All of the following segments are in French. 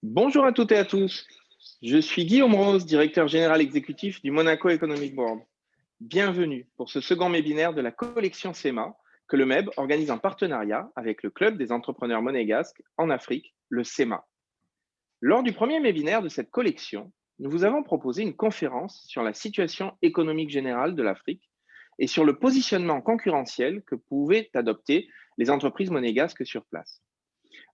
Bonjour à toutes et à tous. Je suis Guillaume Rose, directeur général exécutif du Monaco Economic Board. Bienvenue pour ce second webinaire de la collection SEMA que le MEB organise en partenariat avec le Club des entrepreneurs monégasques en Afrique, le SEMA. Lors du premier webinaire de cette collection, nous vous avons proposé une conférence sur la situation économique générale de l'Afrique et sur le positionnement concurrentiel que pouvaient adopter les entreprises monégasques sur place.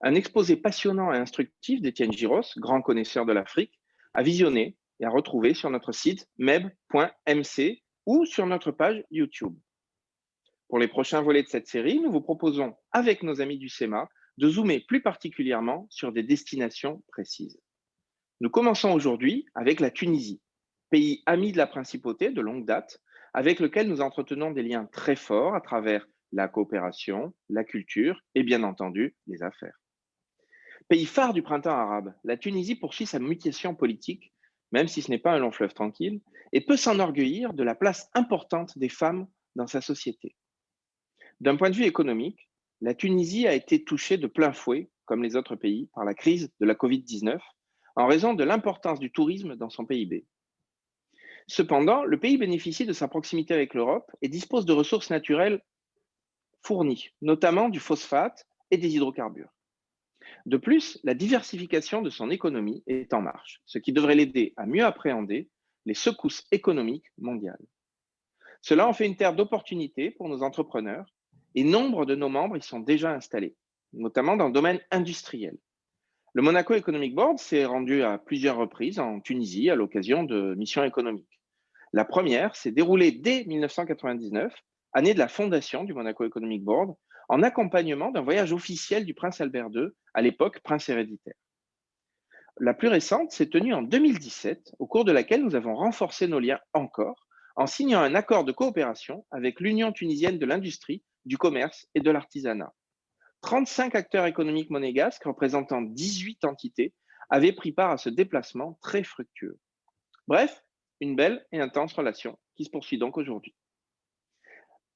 Un exposé passionnant et instructif d'Étienne Giros, grand connaisseur de l'Afrique, à visionner et à retrouver sur notre site meb.mc ou sur notre page YouTube. Pour les prochains volets de cette série, nous vous proposons, avec nos amis du SEMA, de zoomer plus particulièrement sur des destinations précises. Nous commençons aujourd'hui avec la Tunisie, pays ami de la principauté de longue date, avec lequel nous entretenons des liens très forts à travers la coopération, la culture et bien entendu les affaires. Pays phare du printemps arabe, la Tunisie poursuit sa mutation politique, même si ce n'est pas un long fleuve tranquille, et peut s'enorgueillir de la place importante des femmes dans sa société. D'un point de vue économique, la Tunisie a été touchée de plein fouet, comme les autres pays, par la crise de la Covid-19, en raison de l'importance du tourisme dans son PIB. Cependant, le pays bénéficie de sa proximité avec l'Europe et dispose de ressources naturelles fournies, notamment du phosphate et des hydrocarbures. De plus, la diversification de son économie est en marche, ce qui devrait l'aider à mieux appréhender les secousses économiques mondiales. Cela en fait une terre d'opportunités pour nos entrepreneurs et nombre de nos membres y sont déjà installés, notamment dans le domaine industriel. Le Monaco Economic Board s'est rendu à plusieurs reprises en Tunisie à l'occasion de missions économiques. La première s'est déroulée dès 1999, année de la fondation du Monaco Economic Board, en accompagnement d'un voyage officiel du prince Albert II, à l'époque prince héréditaire. La plus récente s'est tenue en 2017, au cours de laquelle nous avons renforcé nos liens encore en signant un accord de coopération avec l'Union tunisienne de l'industrie, du commerce et de l'artisanat. 35 acteurs économiques monégasques représentant 18 entités avaient pris part à ce déplacement très fructueux. Bref, une belle et intense relation qui se poursuit donc aujourd'hui.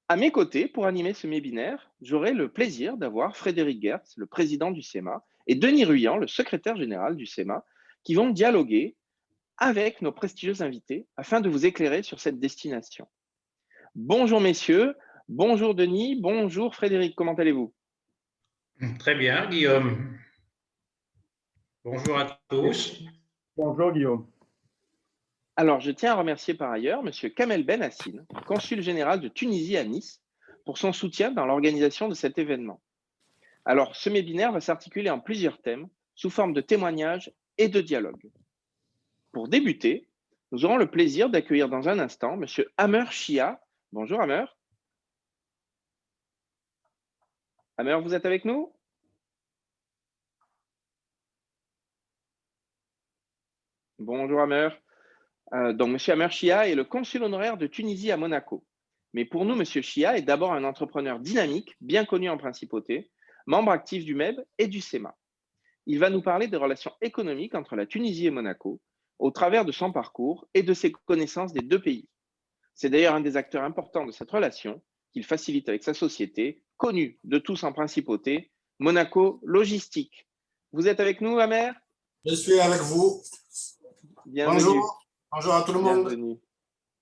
À mes côtés, pour animer ce webinaire, j'aurai le plaisir d'avoir Frédéric Gertz, le président du SEMA, et Denis Ruyant, le secrétaire général du SEMA, qui vont dialoguer avec nos prestigieux invités afin de vous éclairer sur cette destination. Bonjour messieurs, bonjour Denis, bonjour Frédéric, comment allez-vous? Très bien, Guillaume. Bonjour à tous. Bonjour Guillaume. Alors, je tiens à remercier par ailleurs M. Kamel Ben Hassine, consul général de Tunisie à Nice, pour son soutien dans l'organisation de cet événement. Alors, ce webinaire va s'articuler en plusieurs thèmes, sous forme de témoignages et de dialogues. Pour débuter, nous aurons le plaisir d'accueillir dans un instant M. Amer Chia. Bonjour Amer. Amer, vous êtes avec nous? Bonjour Amer. Donc, M. Amer Chia est le consul honoraire de Tunisie à Monaco. Mais pour nous, M. Chia est d'abord un entrepreneur dynamique, bien connu en principauté, membre actif du MEB et du SEMA. Il va nous parler des relations économiques entre la Tunisie et Monaco, au travers de son parcours et de ses connaissances des deux pays. C'est d'ailleurs un des acteurs importants de cette relation qu'il facilite avec sa société, connue de tous en principauté, Monaco Logistique. Vous êtes avec nous, Amer? Je suis avec vous. Bienvenue. Bonjour. Bonjour à tout le monde. Bienvenue.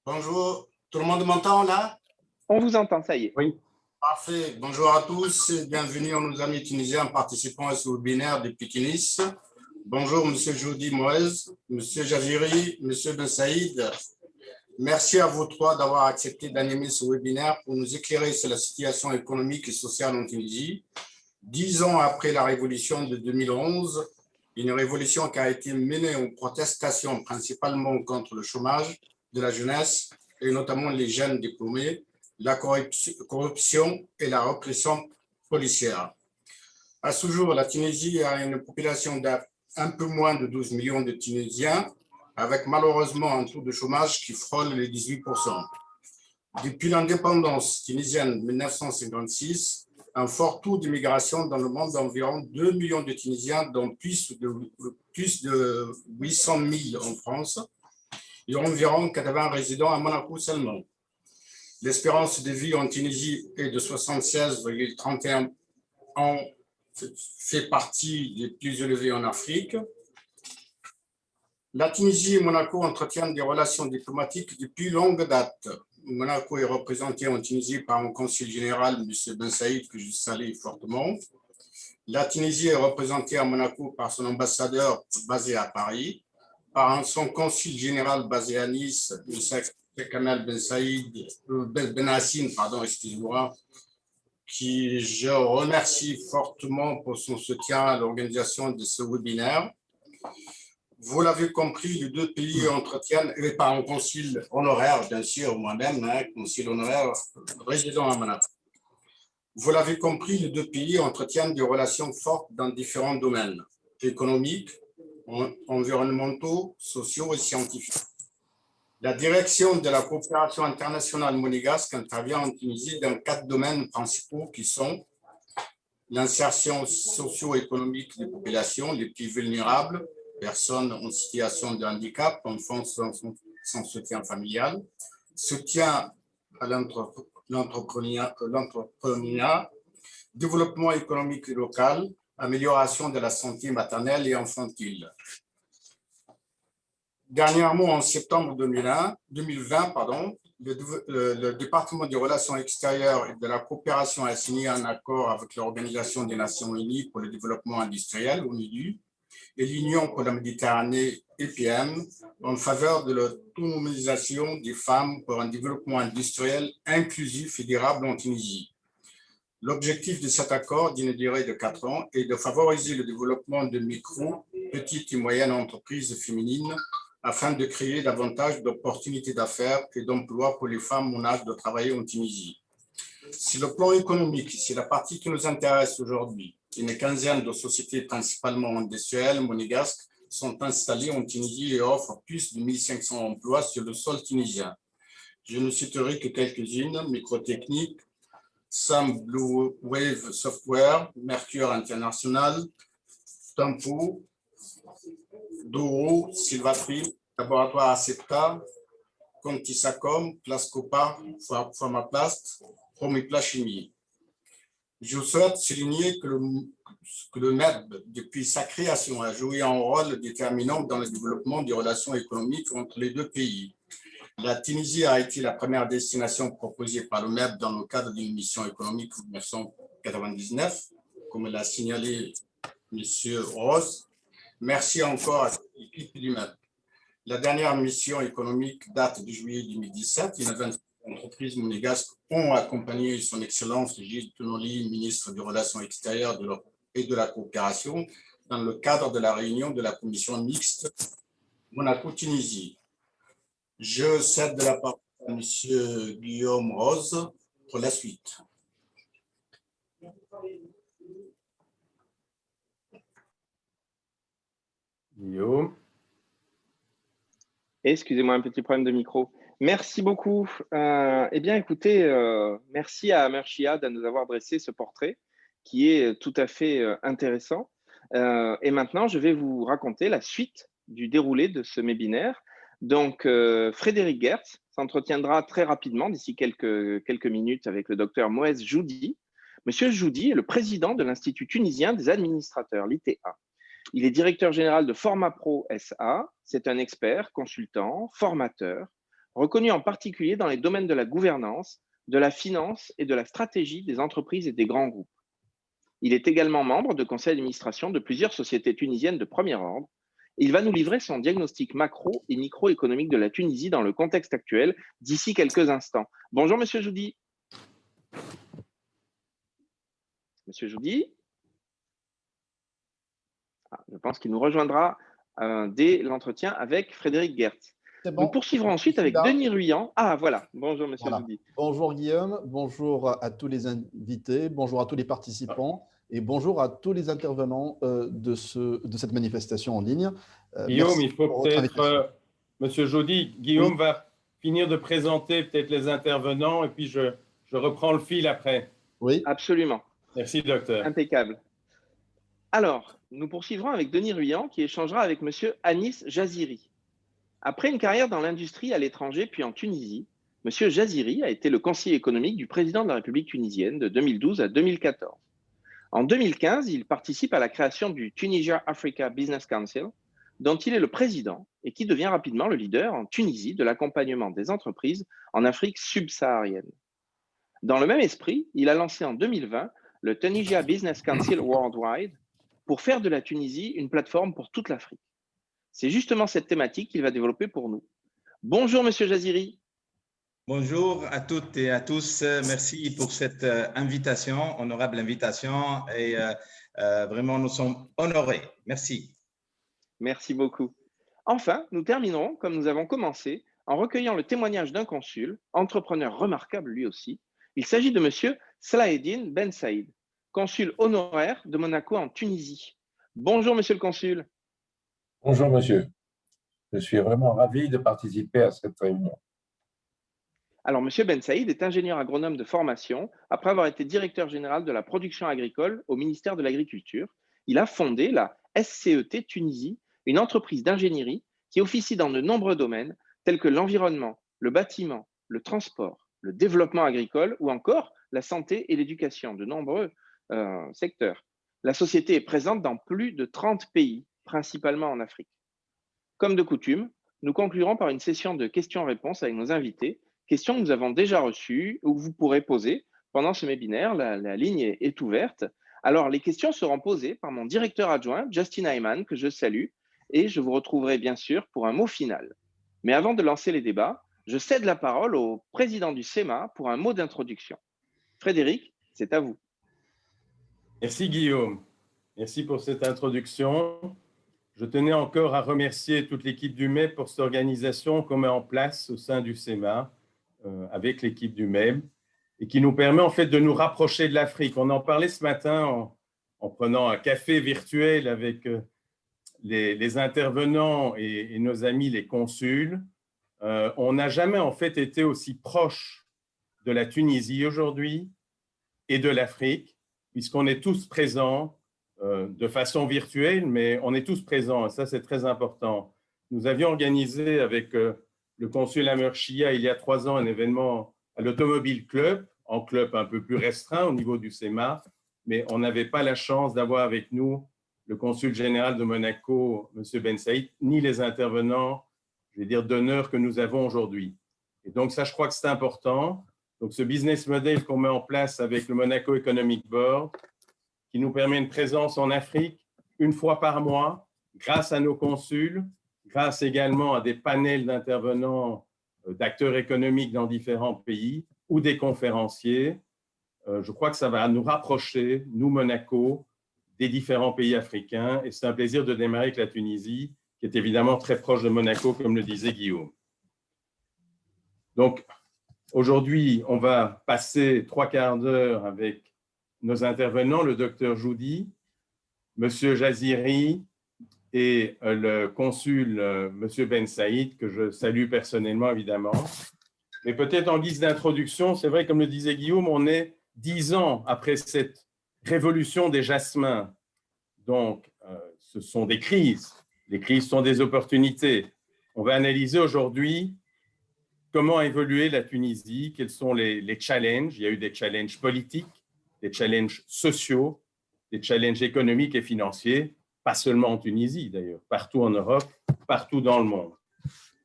Bonjour. Tout le monde m'entend là? On vous entend, ça y est. Oui. Parfait. Bonjour à tous. Bienvenue à nos amis tunisiens participant à ce webinaire depuis Tunis. Bonjour, M. Joudi Moez, M. Jaziri, M. Ben Saïd. Merci à vous trois d'avoir accepté d'animer ce webinaire pour nous éclairer sur la situation économique et sociale en Tunisie. 10 ans après la révolution de 2011, une révolution qui a été menée en protestation principalement contre le chômage de la jeunesse et notamment les jeunes diplômés, la corruption et la répression policière. À ce jour, la Tunisie a une population d'un peu moins de 12 millions de Tunisiens, avec malheureusement un taux de chômage qui frôle les 18%. Depuis l'indépendance tunisienne de 1956, un fort taux d'immigration dans le monde d'environ 2 millions de Tunisiens, dont plus de 800 000 en France, et environ 80 résidents à Monaco seulement. L'espérance de vie en Tunisie est de 76,31 ans, fait partie des plus élevées en Afrique. La Tunisie et Monaco entretiennent des relations diplomatiques depuis longue date. Monaco est représenté en Tunisie par un consul général, M. Ben Saïd, que je salue fortement. La Tunisie est représentée à Monaco par son ambassadeur basé à Paris, par son consul général basé à Nice, M. Kamal Ben Saïd, Ben Hassine, pardon, excusez-moi, qui je remercie fortement pour son soutien à l'organisation de ce webinaire. Vous l'avez compris, les deux pays entretiennent, et par un consul honoraire, bien sûr, moi-même, consul honoraire résident à Monaco. Vous l'avez compris, les deux pays entretiennent des relations fortes dans différents domaines, économiques, environnementaux, sociaux et scientifiques. La direction de la coopération internationale monégasque intervient en Tunisie dans 4 domaines principaux qui sont l'insertion socio-économique des populations les plus vulnérables, personnes en situation de handicap, enfants sans soutien familial, soutien à l'entrepreneuriat, développement économique local, amélioration de la santé maternelle et infantile. Dernièrement, en septembre 2020, le département des relations extérieures et de la coopération a signé un accord avec l'Organisation des Nations Unies pour le développement industriel, ONU, et l'Union pour la Méditerranée, EPM, en faveur de l'autonomisation des femmes pour un développement industriel inclusif et durable en Tunisie. L'objectif de cet accord, d'une durée de 4 ans, est de favoriser le développement de micro, petites et moyennes entreprises féminines afin de créer davantage d'opportunités d'affaires et d'emplois pour les femmes en âge de travailler en Tunisie. Sur le plan économique, c'est la partie qui nous intéresse aujourd'hui. Une quinzaine de sociétés principalement industrielles monégasques sont installées en Tunisie et offrent plus de 1500 emplois sur le sol tunisien. Je ne citerai que quelques-unes: Microtechnique, Sam Blue Wave Software, Mercure International, Tempo, Doro, Silvatri, Laboratoire Acepta, Contisacom, Plascopa, Pharmaplast, Promipla Chimie. Je souhaite souligner que le MEB, depuis sa création, a joué un rôle déterminant dans le développement des relations économiques entre les deux pays. La Tunisie a été la première destination proposée par le MEB dans le cadre d'une mission économique en 1999, comme l'a signalé M. Rose. Merci encore à l'équipe du MEB. La dernière mission économique date de juillet 2017. Une vingtaine d'entreprises monégasques ont accompagné son Excellence Gilles Tonoli, ministre des Relations extérieures et de la coopération, dans le cadre de la réunion de la commission mixte Monaco-Tunisie. Je cède la parole à M. Guillaume Rose pour la suite. Guillaume. Excusez-moi, un petit problème de micro. Merci beaucoup. Eh bien, écoutez, merci à Merchia de nous avoir dressé ce portrait qui est tout à fait intéressant. Et maintenant, je vais vous raconter la suite du déroulé de ce webinaire. Donc, Frédéric Gertz s'entretiendra très rapidement, d'ici quelques minutes, avec le docteur Moez Joudi. Monsieur Joudi est le président de l'Institut tunisien des administrateurs, l'ITA. Il est directeur général de FormaPro SA. C'est un expert, consultant, formateur, reconnu en particulier dans les domaines de la gouvernance, de la finance et de la stratégie des entreprises et des grands groupes. Il est également membre de conseil d'administration de plusieurs sociétés tunisiennes de premier ordre. Il va nous livrer son diagnostic macro et microéconomique de la Tunisie dans le contexte actuel d'ici quelques instants. Bonjour, Monsieur Joudi. Monsieur Joudi. Je pense qu'il nous rejoindra dès l'entretien avec Frédéric Gertz. Bon. Nous poursuivrons ensuite avec Denis Ruyant. Ah, voilà. Bonjour, Monsieur Joudi. Bonjour, Guillaume. Bonjour à tous les invités. Bonjour à tous les participants. Et bonjour à tous les intervenants de cette manifestation en ligne. Guillaume, il faut peut-être, Monsieur Joudi, Guillaume va finir de présenter peut-être les intervenants et puis je reprends le fil après. Oui. Absolument. Merci, docteur. Impeccable. Alors, nous poursuivrons avec Denis Ruyant qui échangera avec Monsieur Anis Jaziri. Après une carrière dans l'industrie à l'étranger puis en Tunisie, Monsieur Jaziri a été le conseiller économique du président de la République tunisienne de 2012 à 2014. En 2015, il participe à la création du Tunisia Africa Business Council, dont il est le président et qui devient rapidement le leader en Tunisie de l'accompagnement des entreprises en Afrique subsaharienne. Dans le même esprit, il a lancé en 2020 le Tunisia Business Council Worldwide pour faire de la Tunisie une plateforme pour toute l'Afrique. C'est justement cette thématique qu'il va développer pour nous. Bonjour, Monsieur Jaziri. Bonjour à toutes et à tous. Merci pour cette invitation, honorable invitation. Et vraiment, nous sommes honorés. Merci. Merci beaucoup. Enfin, nous terminerons, comme nous avons commencé, en recueillant le témoignage d'un consul, entrepreneur remarquable lui aussi. Il s'agit de Monsieur Salaheddine Ben Saïd, consul honoraire de Monaco en Tunisie. Bonjour, Monsieur le consul. Bonjour, monsieur. Je suis vraiment ravi de participer à cette réunion. Alors, Monsieur Ben Saïd est ingénieur agronome de formation après avoir été directeur général de la production agricole au ministère de l'Agriculture. Il a fondé la SCET Tunisie, une entreprise d'ingénierie qui officie dans de nombreux domaines tels que l'environnement, le bâtiment, le transport, le développement agricole ou encore la santé et l'éducation, de nombreux secteurs. La société est présente dans plus de 30 pays, principalement en Afrique. Comme de coutume, nous conclurons par une session de questions-réponses avec nos invités, questions que nous avons déjà reçues ou que vous pourrez poser pendant ce webinaire. La ligne est ouverte. Alors, les questions seront posées par mon directeur adjoint, Justin Ayman, que je salue, et je vous retrouverai bien sûr pour un mot final. Mais avant de lancer les débats, je cède la parole au président du SEMA pour un mot d'introduction. Frédéric, c'est à vous. Merci Guillaume. Merci pour cette introduction. Je tenais encore à remercier toute l'équipe du MEB pour cette organisation qu'on met en place au sein du SEMA avec l'équipe du MEB et qui nous permet en fait de nous rapprocher de l'Afrique. On en parlait ce matin en prenant un café virtuel avec les intervenants et nos amis les consuls. On n'a jamais en fait été aussi proche de la Tunisie aujourd'hui et de l'Afrique, puisqu'on est tous présents de façon virtuelle, mais on est tous présents, et ça c'est très important. Nous avions organisé avec le consul Amer Chia il y a 3 ans un événement à l'Automobile Club, en club un peu plus restreint au niveau du SEMA, mais on n'avait pas la chance d'avoir avec nous le consul général de Monaco, M. Ben Saïd, ni les intervenants, je vais dire, d'honneur que nous avons aujourd'hui. Et donc ça, je crois que c'est important. Donc ce business model qu'on met en place avec le Monaco Economic Board, qui nous permet une présence en Afrique 1 fois par mois, grâce à nos consuls, grâce également à des panels d'intervenants, d'acteurs économiques dans différents pays ou des conférenciers. Je crois que ça va nous rapprocher, nous, Monaco, des différents pays africains. Et c'est un plaisir de démarrer avec la Tunisie, qui est évidemment très proche de Monaco, comme le disait Guillaume. Donc, aujourd'hui, on va passer 3/4 d'heure avec nos intervenants, le docteur Joudi, M. Jaziri et le consul M. Ben Saïd, que je salue personnellement, évidemment. Mais peut-être en guise d'introduction, c'est vrai, comme le disait Guillaume, on est 10 ans après cette révolution des jasmins. Donc, ce sont des crises. Les crises sont des opportunités. On va analyser aujourd'hui comment a évolué la Tunisie, quels sont les challenges. Il y a eu des challenges politiques, des challenges sociaux, des challenges économiques et financiers, pas seulement en Tunisie d'ailleurs, partout en Europe, partout dans le monde.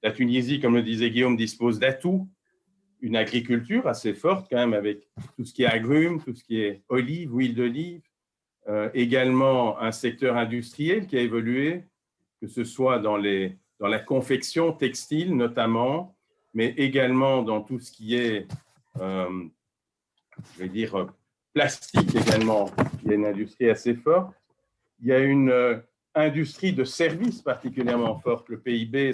La Tunisie, comme le disait Guillaume, dispose d'atouts, une agriculture assez forte quand même avec tout ce qui est agrumes, tout ce qui est olives, huile d'olive, également un secteur industriel qui a évolué, que ce soit dans la confection textile notamment, mais également dans tout ce qui est, je vais dire, plastique également. Il y a une industrie assez forte. Il y a une industrie de services particulièrement forte. Le PIB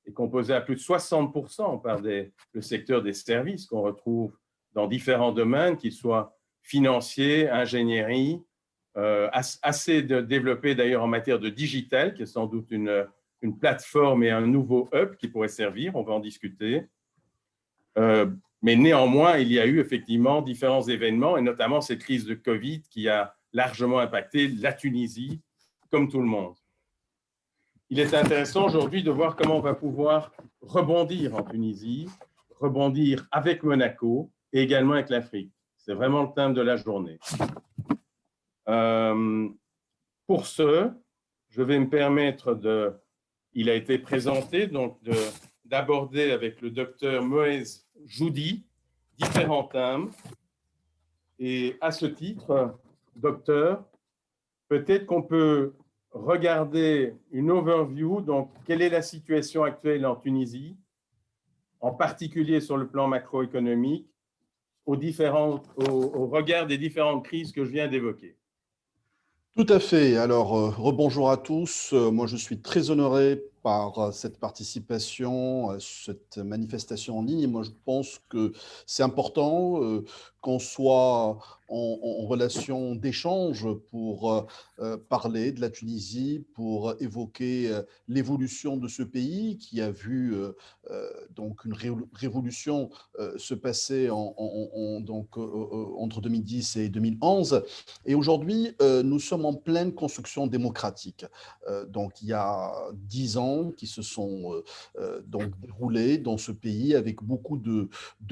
est composé à plus de 60% par le secteur des services qu'on retrouve dans différents domaines, qu'ils soient financiers, ingénierie, assez développé d'ailleurs en matière de digital, qui est sans doute une plateforme et un nouveau hub qui pourrait servir, on va en discuter. Mais néanmoins, il y a eu effectivement différents événements, et notamment cette crise de Covid qui a largement impacté la Tunisie, comme tout le monde. Il est intéressant aujourd'hui de voir comment on va pouvoir rebondir en Tunisie, rebondir avec Monaco et également avec l'Afrique. C'est vraiment le thème de la journée. Pour ce, je vais me permettre de il a été présenté, donc d'aborder avec le docteur Moez Joudi différents thèmes. Et à ce titre, docteur, peut-être qu'on peut regarder une overview, donc quelle est la situation actuelle en Tunisie, en particulier sur le plan macroéconomique, au regard des différentes crises que je viens d'évoquer. Tout à fait. Alors, rebonjour à tous. Moi, je suis très honoré par cette participation, cette manifestation en ligne. Et moi, je pense que c'est important qu'on soit en relation d'échange pour parler de la Tunisie, pour évoquer l'évolution de ce pays qui a vu donc une révolution se passer entre 2010 et 2011. Et aujourd'hui, nous sommes en pleine construction démocratique. Donc, il y a 10 ans qui se sont donc déroulés dans ce pays avec beaucoup de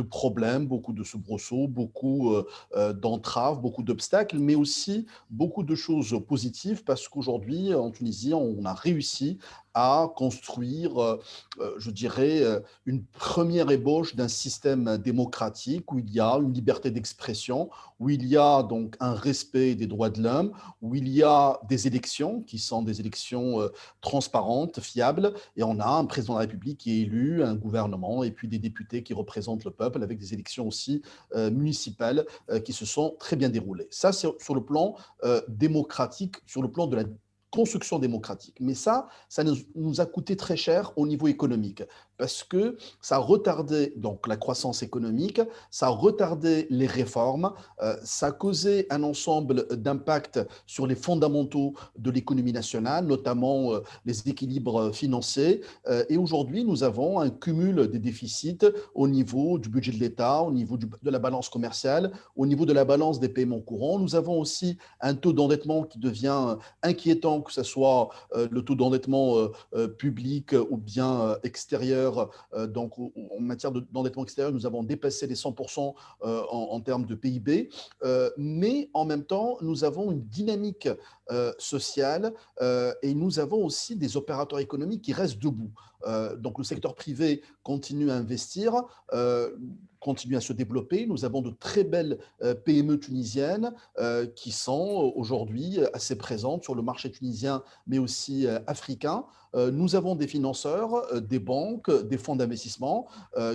problèmes, beaucoup de soubresauts, beaucoup d'entraves, beaucoup d'obstacles, mais aussi beaucoup de choses positives parce qu'aujourd'hui, en Tunisie, on a réussi à construire, je dirais, une première ébauche d'un système démocratique où il y a une liberté d'expression, où il y a donc un respect des droits de l'homme, où il y a des élections qui sont des élections transparentes, fiables, et on a un président de la République qui est élu, un gouvernement, et puis des députés qui représentent le peuple avec des élections aussi municipales qui se sont très bien déroulées. Ça, c'est sur le plan démocratique, sur le plan de la construction démocratique. Mais ça nous a coûté très cher au niveau économique parce que ça a retardé donc la croissance économique, ça a retardé les réformes, ça a causé un ensemble d'impacts sur les fondamentaux de l'économie nationale, notamment les équilibres financiers. Et aujourd'hui, nous avons un cumul des déficits au niveau du budget de l'État, au niveau de la balance commerciale, au niveau de la balance des paiements courants. Nous avons aussi un taux d'endettement qui devient inquiétant, que ce soit le taux d'endettement public ou bien extérieur. Donc, en matière d'endettement extérieur, nous avons dépassé les 100% en termes de PIB, mais en même temps, nous avons une dynamique sociale et nous avons aussi des opérateurs économiques qui restent debout. Donc, le secteur privé continue à investir, continue à se développer. Nous avons de très belles PME tunisiennes qui sont aujourd'hui assez présentes sur le marché tunisien, mais aussi africain. Nous avons des financeurs, des banques, des fonds d'investissement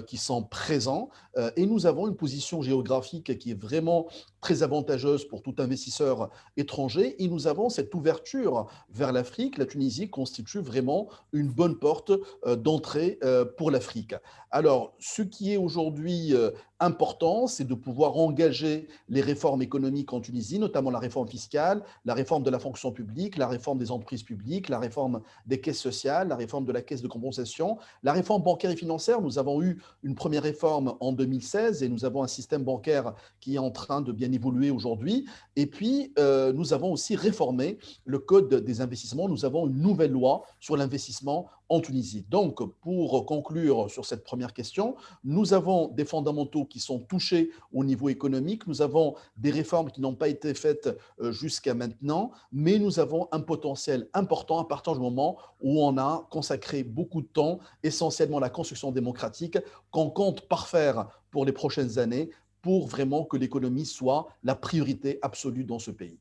qui sont présents et nous avons une position géographique qui est vraiment très avantageuse pour tout investisseur étranger et nous avons cette ouverture vers l'Afrique. La Tunisie constitue vraiment une bonne porte d'entrée pour l'Afrique. Alors, ce qui est aujourd'hui important, c'est de pouvoir engager les réformes économiques en Tunisie, notamment la réforme fiscale, la réforme de la fonction publique, la réforme des entreprises publiques, la réforme des caisses sociales, la réforme de la caisse de compensation, la réforme bancaire et financière. Nous avons eu une première réforme en 2016 et nous avons un système bancaire qui est en train de bien évoluer aujourd'hui. Et puis, nous avons aussi réformé le code des investissements. Nous avons une nouvelle loi sur l'investissement en Tunisie. Donc, pour conclure sur cette première question, nous avons des fondamentaux qui sont touchés au niveau économique, nous avons des réformes qui n'ont pas été faites jusqu'à maintenant, mais nous avons un potentiel important à partir du moment où on a consacré beaucoup de temps, essentiellement à la construction démocratique, qu'on compte parfaire pour les prochaines années pour vraiment que l'économie soit la priorité absolue dans ce pays.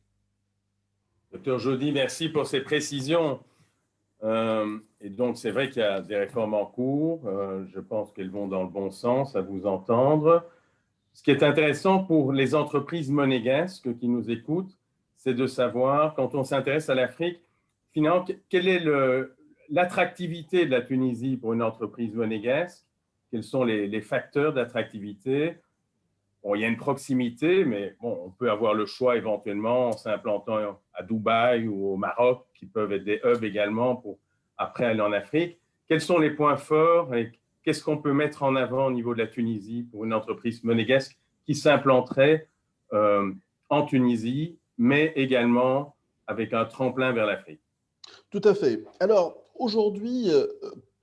Docteur Joudi, merci pour ces précisions. Et donc, c'est vrai qu'il y a des réformes en cours. Je pense qu'elles vont dans le bon sens à vous entendre. Ce qui est intéressant pour les entreprises monégasques qui nous écoutent, c'est de savoir, quand on s'intéresse à l'Afrique, finalement, quelle est l'attractivité de la Tunisie pour une entreprise monégasque? Quels sont les facteurs d'attractivité? Bon, il y a une proximité, mais bon, on peut avoir le choix éventuellement en s'implantant à Dubaï ou au Maroc, qui peuvent être des hubs également pour après aller en Afrique. Quels sont les points forts et qu'est-ce qu'on peut mettre en avant au niveau de la Tunisie pour une entreprise monégasque qui s'implanterait en Tunisie, mais également avec un tremplin vers l'Afrique? Tout à fait. Alors, aujourd'hui,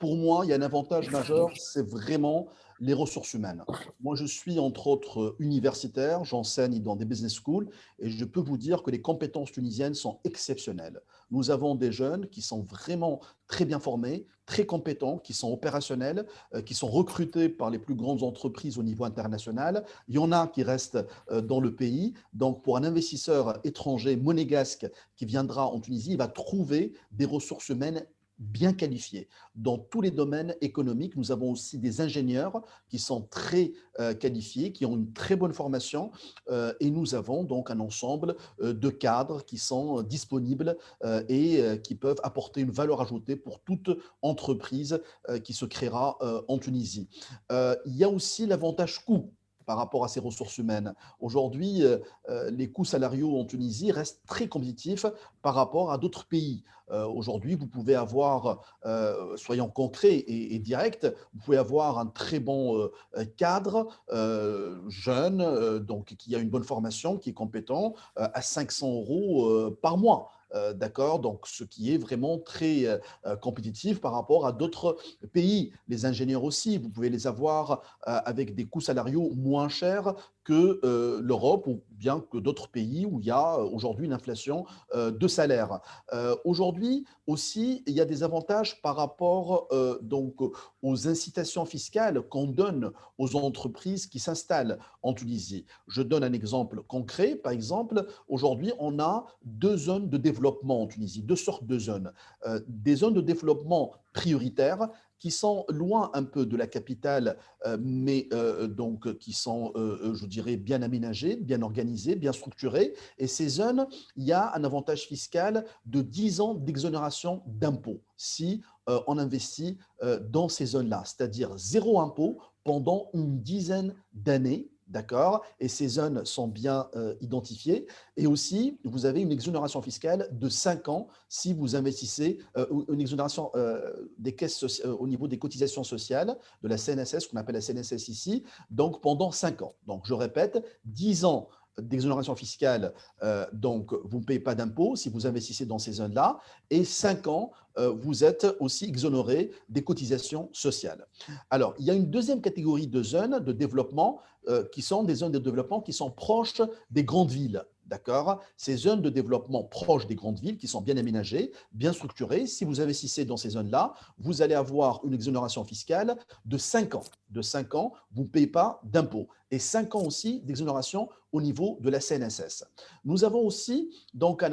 pour moi, il y a un avantage majeur, c'est vraiment les ressources humaines. Moi, je suis entre autres universitaire, j'enseigne dans des business schools et je peux vous dire que les compétences tunisiennes sont exceptionnelles. Nous avons des jeunes qui sont vraiment très bien formés, très compétents, qui sont opérationnels, qui sont recrutés par les plus grandes entreprises au niveau international. Il y en a qui restent dans le pays. Donc, pour un investisseur étranger monégasque qui viendra en Tunisie, il va trouver des ressources humaines bien qualifiés. Dans tous les domaines économiques, nous avons aussi des ingénieurs qui sont très qualifiés, qui ont une très bonne formation et nous avons donc un ensemble de cadres qui sont disponibles et qui peuvent apporter une valeur ajoutée pour toute entreprise qui se créera en Tunisie. Il y a aussi l'avantage coût par rapport à ces ressources humaines. Aujourd'hui, les coûts salariaux en Tunisie restent très compétitifs par rapport à d'autres pays. Aujourd'hui, vous pouvez avoir, soyons concrets et directs, vous pouvez avoir un très bon cadre, jeune, donc qui a une bonne formation, qui est compétent, à 500 € par mois. D'accord, donc ce qui est vraiment très compétitif par rapport à d'autres pays. Les ingénieurs aussi, vous pouvez les avoir avec des coûts salariaux moins chers que l'Europe ou bien que d'autres pays où il y a aujourd'hui une inflation de salaire. Aujourd'hui aussi, il y a des avantages par rapport donc aux incitations fiscales qu'on donne aux entreprises qui s'installent en Tunisie. Je donne un exemple concret. Par exemple, aujourd'hui, on a 2 zones de développement en Tunisie, 2 sortes de zones. Des zones de développement prioritaires qui sont loin un peu de la capitale, mais donc qui sont, je dirais, bien aménagées, bien organisées, bien structurées. Et ces zones, il y a un avantage fiscal de 10 ans d'exonération d'impôts si on investit dans ces zones-là, c'est-à-dire 0 impôt pendant une dizaine d'années. D'accord. Et ces zones sont bien identifiées. Et aussi, vous avez une exonération fiscale de 5 ans si vous investissez, une exonération des caisses au niveau des cotisations sociales de la CNSS, qu'on appelle la CNSS ici, donc pendant 5 ans. Donc, je répète, 10 ans d'exonération fiscale, donc vous ne payez pas d'impôt si vous investissez dans ces zones-là, et 5 ans, vous êtes aussi exonéré des cotisations sociales. Alors, il y a une deuxième catégorie de zones de développement qui sont des zones de développement qui sont proches des grandes villes. D'accord. Ces zones de développement proches des grandes villes qui sont bien aménagées, bien structurées. Si vous investissez dans ces zones-là, vous allez avoir une exonération fiscale de 5 ans. De 5 ans, vous ne payez pas d'impôts. Et 5 ans aussi d'exonération au niveau de la CNSS. Nous avons aussi donc un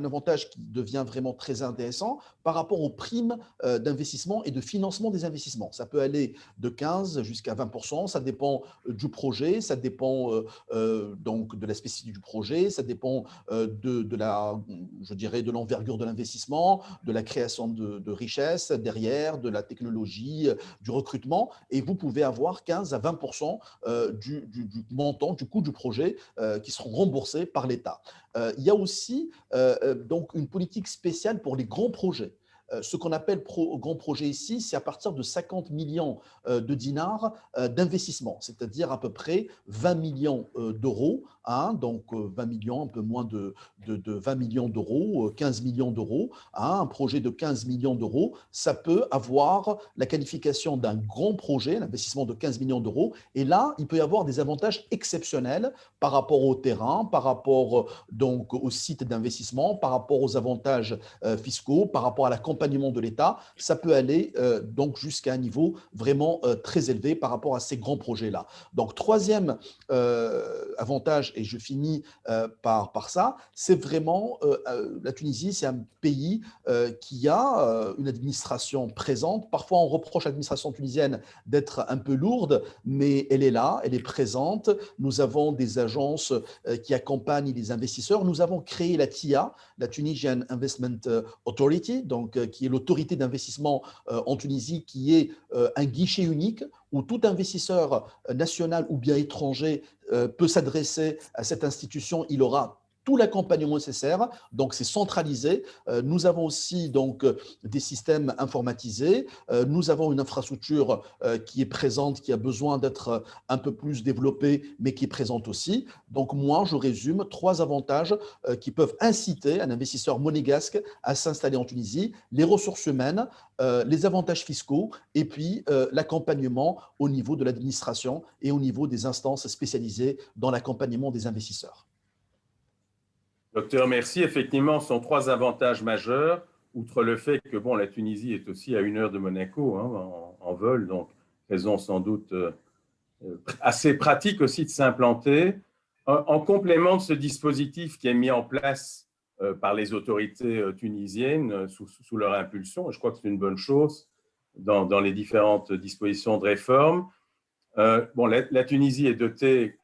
avantage qui devient vraiment très intéressant par rapport aux primes d'investissement et de financement des investissements. Ça peut aller de 15 jusqu'à 20%, ça dépend du projet, ça dépend donc de la spécificité du projet, ça dépend de la, je dirais, de l'envergure de l'investissement, de la création de richesses derrière, de la technologie, du recrutement, et vous pouvez avoir 15 à 20% du montant, du coût du projet qui seront remboursés par l'État. Il y a aussi donc une politique spéciale pour les grands projets. Ce qu'on appelle grand projet ici, c'est à partir de 50 millions de dinars d'investissement, c'est-à-dire à peu près 20 millions d'euros, hein, donc 20 millions, un peu moins de 20 millions d'euros, 15 millions d'euros. Hein, un projet de 15 millions d'euros, ça peut avoir la qualification d'un grand projet, l'investissement de 15 millions d'euros, et là, il peut y avoir des avantages exceptionnels par rapport au terrain, par rapport donc au site d'investissement, par rapport aux avantages fiscaux, par rapport à l'accompagnement de l'État. Ça peut aller donc jusqu'à un niveau vraiment très élevé par rapport à ces grands projets-là. Donc, troisième avantage, et je finis par ça, c'est vraiment la Tunisie, c'est un pays qui a une administration présente. Parfois, on reproche à l'administration tunisienne d'être un peu lourde, mais elle est là, elle est présente. Nous avons des agences qui accompagnent les investisseurs. Nous avons créé la TIA, la Tunisian Investment Authority, donc qui est l'autorité d'investissement en Tunisie, qui est un guichet unique où tout investisseur national ou bien étranger peut s'adresser à cette institution. Il aura tout l'accompagnement nécessaire, donc c'est centralisé. Nous avons aussi donc des systèmes informatisés. Nous avons une infrastructure qui est présente, qui a besoin d'être un peu plus développée, mais qui est présente aussi. Donc moi, je résume 3 avantages qui peuvent inciter un investisseur monégasque à s'installer en Tunisie: les ressources humaines, les avantages fiscaux et puis l'accompagnement au niveau de l'administration et au niveau des instances spécialisées dans l'accompagnement des investisseurs. Docteur, merci. Effectivement, ce sont 3 avantages majeurs, outre le fait que bon, la Tunisie est aussi à 1 heure de Monaco en vol, donc raison sans doute assez pratique aussi de s'implanter. En complément de ce dispositif qui est mis en place par les autorités tunisiennes sous leur impulsion, et je crois que c'est une bonne chose dans les différentes dispositions de réforme. Bon, la Tunisie est dotée,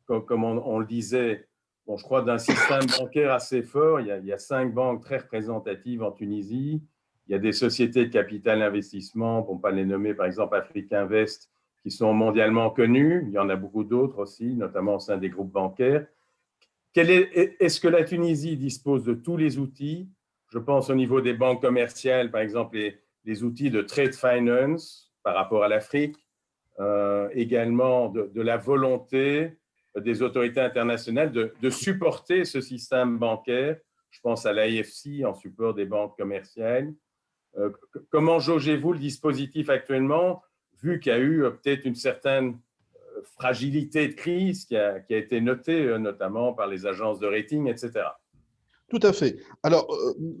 comme on le disait, bon, je crois, d'un système bancaire assez fort. Il y a 5 banques très représentatives en Tunisie. Il y a des sociétés de capital investissement, pour ne pas les nommer, par exemple Africa Invest, qui sont mondialement connues. Il y en a beaucoup d'autres aussi, notamment au sein des groupes bancaires. Est-ce que la Tunisie dispose de tous les outils? Je pense au niveau des banques commerciales, par exemple, les outils de trade finance par rapport à l'Afrique, également de la volonté des autorités internationales de supporter ce système bancaire. Je pense à l'AFC en support des banques commerciales. Comment jaugez-vous le dispositif actuellement, vu qu'il y a eu peut-être une certaine fragilité de crise qui a été notée notamment par les agences de rating, etc. Tout à fait. Alors,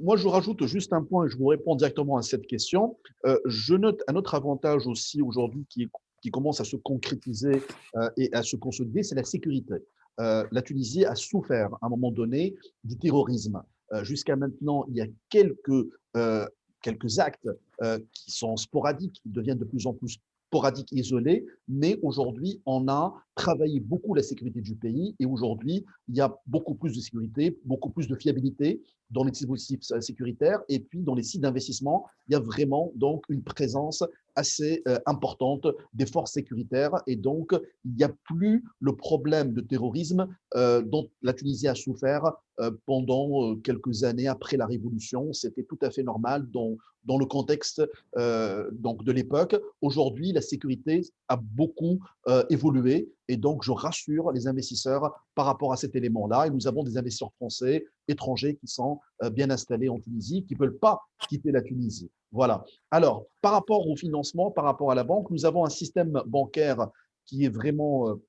moi, je rajoute juste un point et je vous réponds directement à cette question. Je note un autre avantage aussi aujourd'hui qui commence à se concrétiser et à se consolider, c'est la sécurité. La Tunisie a souffert à un moment donné du terrorisme. Jusqu'à maintenant, il y a quelques actes qui sont sporadiques, qui deviennent de plus en plus sporadiques, isolés, mais aujourd'hui, on a travaillé beaucoup la sécurité du pays et aujourd'hui, il y a beaucoup plus de sécurité, beaucoup plus de fiabilité dans les dispositifs sécuritaires et puis dans les sites d'investissement, il y a vraiment donc une présence assez importante des forces sécuritaires et donc il n'y a plus le problème de terrorisme dont la Tunisie a souffert pendant quelques années après la Révolution. C'était tout à fait normal dans le contexte donc de l'époque. Aujourd'hui, la sécurité a beaucoup évolué et donc je rassure les investisseurs par rapport à cet élément-là. Et nous avons des investisseurs français, étrangers qui sont bien installés en Tunisie, qui ne veulent pas quitter la Tunisie. Voilà. Alors, par rapport au financement, par rapport à la banque, nous avons un système bancaire qui est vraiment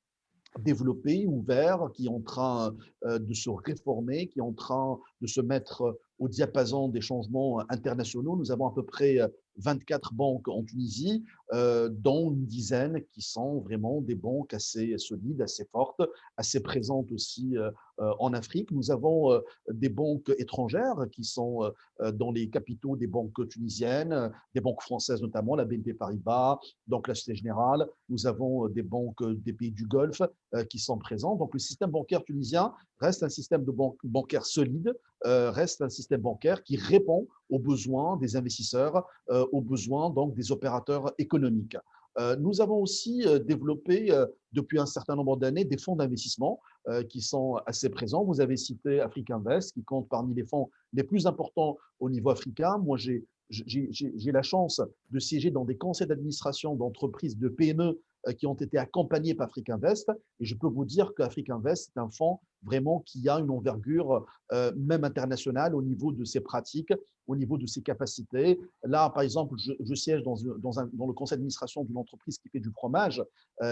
développé, ouvert, qui est en train de se réformer, qui est en train de se mettre au diapason des changements internationaux. Nous avons à peu près 24 banques en Tunisie, dont une dizaine qui sont vraiment des banques assez solides, assez fortes, assez présentes aussi en Afrique. Nous avons des banques étrangères qui sont dans les capitaux des banques tunisiennes, des banques françaises notamment, la BNP Paribas, donc la Société Générale. Nous avons des banques des pays du Golfe qui sont présents. Donc le système bancaire tunisien reste un système de bancaire solide, reste un système bancaire qui répond aux besoins des investisseurs, aux besoins donc des opérateurs économiques. Nous avons aussi développé depuis un certain nombre d'années des fonds d'investissement qui sont assez présents. Vous avez cité Africa Invest qui compte parmi les fonds les plus importants au niveau africain. Moi, j'ai la chance de siéger dans des conseils d'administration d'entreprises, de PME qui ont été accompagnés par Africa Invest. Et je peux vous dire qu'Africa Invest est un fonds vraiment qui a une envergure même internationale au niveau de ses pratiques, au niveau de ses capacités. Là, par exemple, je siège dans le conseil d'administration d'une entreprise qui fait du fromage,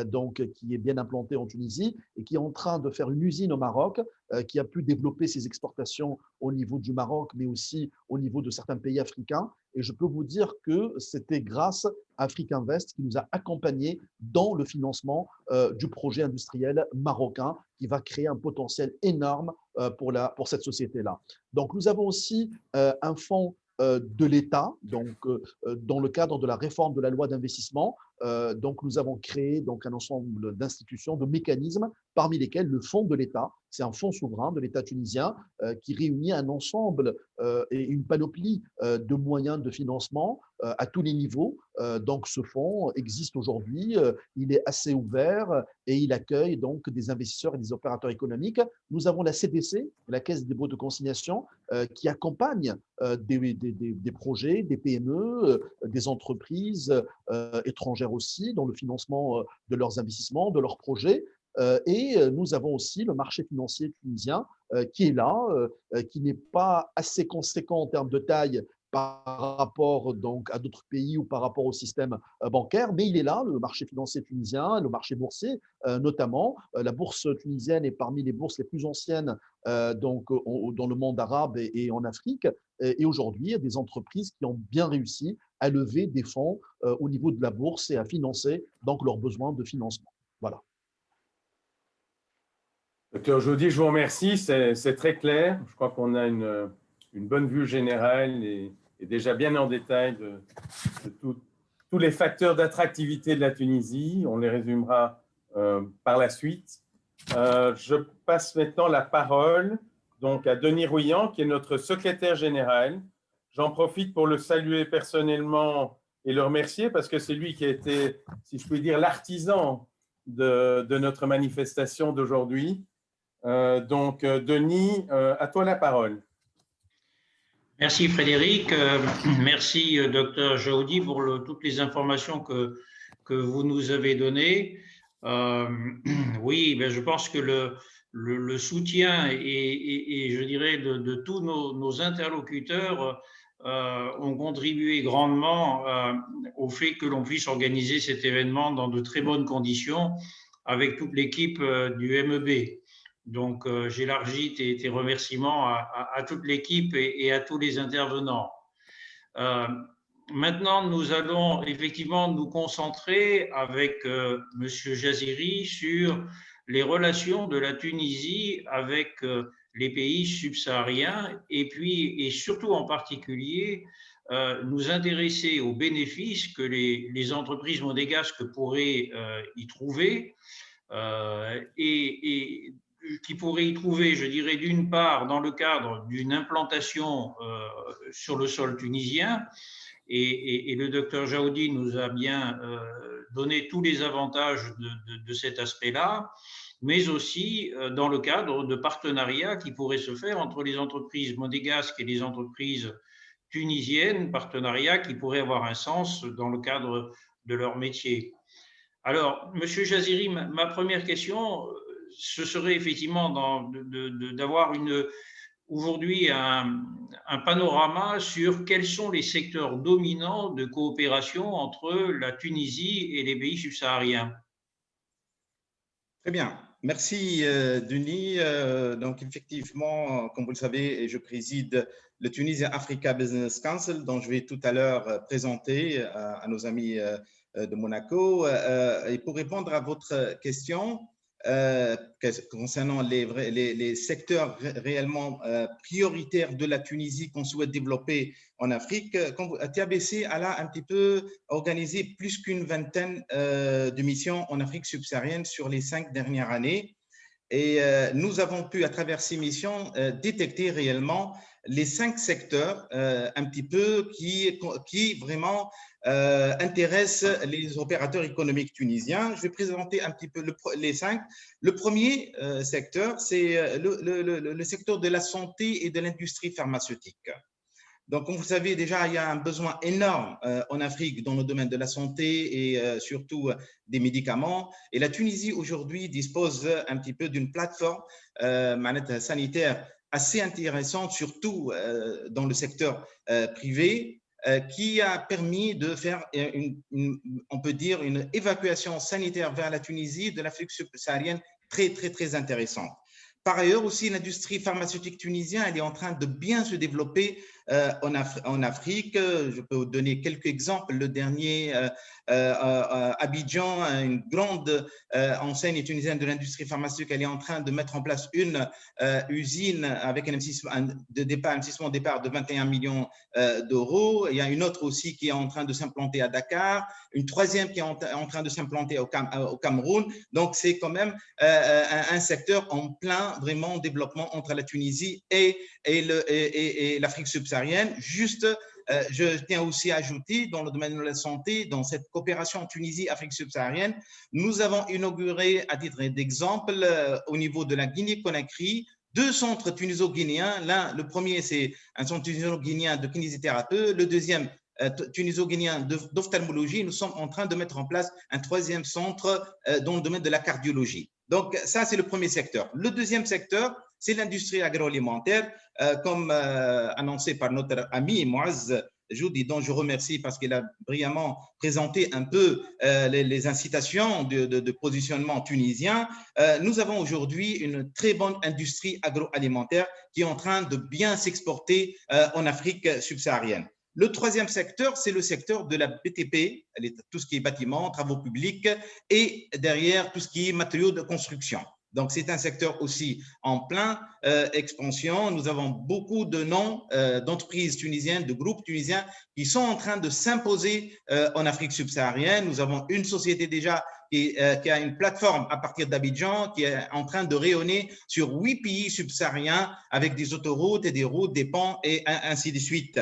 donc qui est bien implantée en Tunisie et qui est en train de faire une usine au Maroc, qui a pu développer ses exportations au niveau du Maroc, mais aussi au niveau de certains pays africains. Et je peux vous dire que c'était grâce à Africa Invest qui nous a accompagnés dans le financement du projet industriel marocain qui va créer un potentiel énorme pour cette société-là. Donc, nous avons aussi un fonds de l'État, donc dans le cadre de la réforme de la loi d'investissement, donc nous avons créé donc un ensemble d'institutions, de mécanismes, parmi lesquels le fonds de l'État. C'est un fonds souverain de l'État tunisien qui réunit un ensemble et une panoplie de moyens de financement à tous les niveaux. Donc ce fonds existe aujourd'hui, il est assez ouvert et il accueille donc des investisseurs et des opérateurs économiques. Nous avons la CDC, la Caisse des dépôts de consignation, qui accompagne des projets, des PME, des entreprises étrangères aussi dans le financement de leurs investissements, de leurs projets. Et nous avons aussi le marché financier tunisien qui est là, qui n'est pas assez conséquent en termes de taille par rapport donc à d'autres pays ou par rapport au système bancaire, mais il est là, le marché financier tunisien, le marché boursier notamment. La bourse tunisienne est parmi les bourses les plus anciennes donc dans le monde arabe et en Afrique. Et aujourd'hui, il y a des entreprises qui ont bien réussi à lever des fonds au niveau de la bourse et à financer donc leurs besoins de financement. Voilà. Docteur Jaudy, je vous remercie, c'est très clair. Je crois qu'on a une bonne vue générale et déjà bien en détail de tous les facteurs d'attractivité de la Tunisie. On les résumera par la suite. Je passe maintenant la parole donc, à Denis Rouillant, qui est notre secrétaire général. J'en profite pour le saluer personnellement et le remercier parce que c'est lui qui a été, si je puis dire, l'artisan de notre manifestation d'aujourd'hui. Donc, Denis, à toi la parole. Merci Frédéric, merci Dr Jaudy pour toutes les informations que vous nous avez données. Oui, ben je pense que le soutien et je dirais de tous nos interlocuteurs ont contribué grandement au fait que l'on puisse organiser cet événement dans de très bonnes conditions avec toute l'équipe du MEB. Donc, j'élargis tes remerciements à toute l'équipe et à tous les intervenants. Maintenant, nous allons effectivement nous concentrer avec Monsieur Jaziri sur les relations de la Tunisie avec les pays subsahariens et surtout en particulier nous intéresser aux bénéfices que les entreprises monégasques pourraient y trouver et qui pourrait y trouver, je dirais, d'une part, dans le cadre d'une implantation sur le sol tunisien, et le docteur Jaudy nous a bien donné tous les avantages de cet aspect-là, mais aussi dans le cadre de partenariats qui pourraient se faire entre les entreprises monégasques et les entreprises tunisiennes, partenariats qui pourraient avoir un sens dans le cadre de leur métier. Alors, Monsieur Jaziri, ma première question, ce serait effectivement d'avoir aujourd'hui un panorama sur quels sont les secteurs dominants de coopération entre la Tunisie et les pays subsahariens. Très bien. Merci, Denis. Donc, effectivement, comme vous le savez, je préside le Tunisia Africa Business Council, dont je vais tout à l'heure présenter à nos amis de Monaco. Et pour répondre à votre question, concernant les secteurs réellement prioritaires de la Tunisie qu'on souhaite développer en Afrique, TABC a un petit peu organisé plus qu'une vingtaine de missions en Afrique subsaharienne sur les 5 dernières années. Et nous avons pu, à travers ces missions, détecter réellement les 5 secteurs un petit peu qui vraiment intéressent les opérateurs économiques tunisiens. Je vais présenter un petit peu les 5. Le premier secteur, c'est le secteur de la santé et de l'industrie pharmaceutique. Donc, comme vous savez, déjà, il y a un besoin énorme en Afrique dans le domaine de la santé et surtout des médicaments. Et la Tunisie, aujourd'hui, dispose un petit peu d'une plateforme sanitaire assez intéressante, surtout dans le secteur privé, qui a permis de faire, on peut dire, une évacuation sanitaire vers la Tunisie de l'Afrique subsaharienne très, très, très intéressante. Par ailleurs aussi, l'industrie pharmaceutique tunisienne, elle est en train de bien se développer en Afrique. Je peux vous donner quelques exemples. Le dernier, Abidjan, une grande enseigne tunisienne de l'industrie pharmaceutique, elle est en train de mettre en place une usine avec un investissement de départ de 21 millions d'euros. Il y a une autre aussi qui est en train de s'implanter à Dakar, une troisième qui est en train de s'implanter au Cameroun. Donc, c'est quand même un secteur en plein vraiment développement entre la Tunisie et l'Afrique subsaharienne. Juste, je tiens aussi à ajouter, dans le domaine de la santé, dans cette coopération Tunisie-Afrique subsaharienne, nous avons inauguré, à titre d'exemple, au niveau de la Guinée-Conakry, 2 centres tuniso-guinéens. Le premier, c'est un centre tuniso-guinéen de kinésithérapie. Le deuxième, tuniso-guinéen d'ophtalmologie. Nous sommes en train de mettre en place un 3e centre dans le domaine de la cardiologie. Donc, ça, c'est le premier secteur. Le deuxième secteur, c'est l'industrie agroalimentaire, comme annoncé par notre ami Mouaz Joudi, dont je remercie parce qu'il a brillamment présenté un peu les incitations de positionnement tunisien. Nous avons aujourd'hui une très bonne industrie agroalimentaire qui est en train de bien s'exporter en Afrique subsaharienne. Le 3e secteur, c'est le secteur de la BTP, tout ce qui est bâtiments, travaux publics, et derrière tout ce qui est matériaux de construction. Donc, c'est un secteur aussi en plein expansion. Nous avons beaucoup de noms d'entreprises tunisiennes, de groupes tunisiens qui sont en train de s'imposer en Afrique subsaharienne. Nous avons une société déjà qui a une plateforme à partir d'Abidjan qui est en train de rayonner sur 8 pays subsahariens avec des autoroutes et des routes, des ponts et ainsi de suite.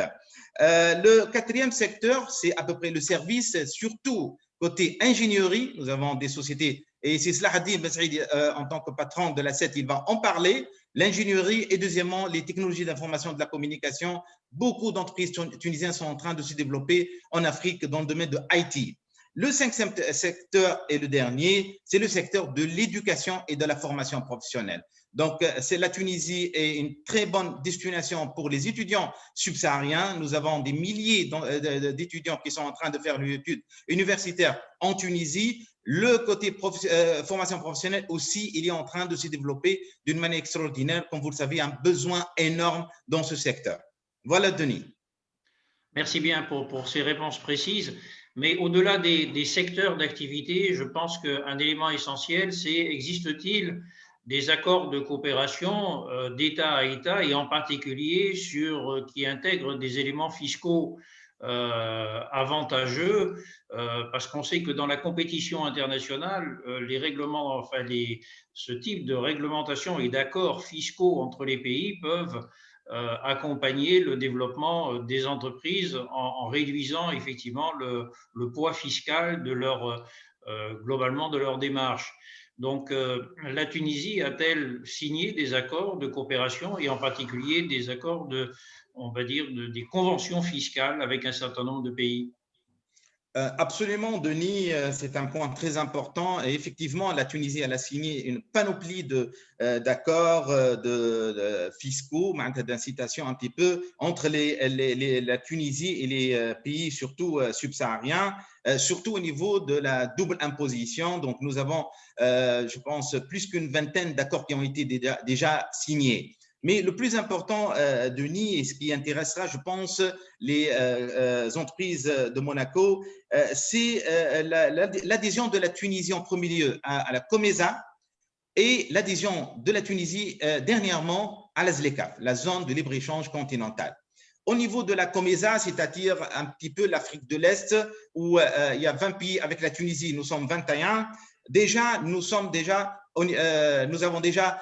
Le 4e secteur, c'est à peu près le service, surtout côté ingénierie. Nous avons des sociétés, et c'est Slahaddin Ben Saïd, en tant que patron de l'ACET, il va en parler. L'ingénierie et deuxièmement, les technologies d'information et de la communication. Beaucoup d'entreprises tunisiennes sont en train de se développer en Afrique dans le domaine de IT. Le 5e secteur et le dernier, c'est le secteur de l'éducation et de la formation professionnelle. Donc, la Tunisie est une très bonne destination pour les étudiants subsahariens. Nous avons des milliers d'étudiants qui sont en train de faire une étude universitaire en Tunisie. Le côté formation professionnelle aussi, il est en train de se développer d'une manière extraordinaire. Comme vous le savez, un besoin énorme dans ce secteur. Voilà, Denis. Merci bien pour ces réponses précises. Mais au-delà des secteurs d'activité, je pense qu'un élément essentiel, c'est existe-t-il des accords de coopération d'État à État et en particulier qui intègrent des éléments fiscaux avantageux, parce qu'on sait que dans la compétition internationale, ce type de réglementation et d'accords fiscaux entre les pays peuvent accompagner le développement des entreprises en réduisant effectivement le poids fiscal globalement de leur démarche. Donc, la Tunisie a-t-elle signé des accords de coopération et en particulier des accords des conventions fiscales avec un certain nombre de pays? Absolument, Denis, c'est un point très important. Et effectivement, la Tunisie elle a signé une panoplie d'accords fiscaux, d'incitation un petit peu entre la Tunisie et les pays surtout subsahariens, surtout au niveau de la double imposition. Donc, nous avons, je pense, plus qu'une vingtaine d'accords qui ont été déjà signés. Mais le plus important, Denis, et ce qui intéressera, je pense, les entreprises de Monaco, c'est l'adhésion de la Tunisie en premier lieu à la COMESA et l'adhésion de la Tunisie dernièrement à la ZLECAf, la zone de libre-échange continentale. Au niveau de la COMESA, c'est-à-dire un petit peu l'Afrique de l'Est, où il y a 20 pays avec la Tunisie, nous sommes 21. Déjà, nous avons déjà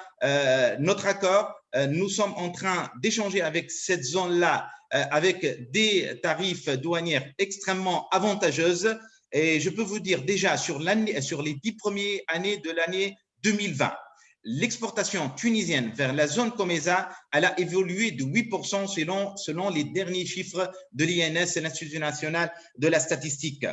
notre accord. Nous sommes en train d'échanger avec cette zone-là avec des tarifs douaniers extrêmement avantageux. Et je peux vous dire déjà sur les 10 premières années de l'année 2020, l'exportation tunisienne vers la zone COMESA, elle a évolué de 8% selon les derniers chiffres de l'INS, l'Institut national de la statistique.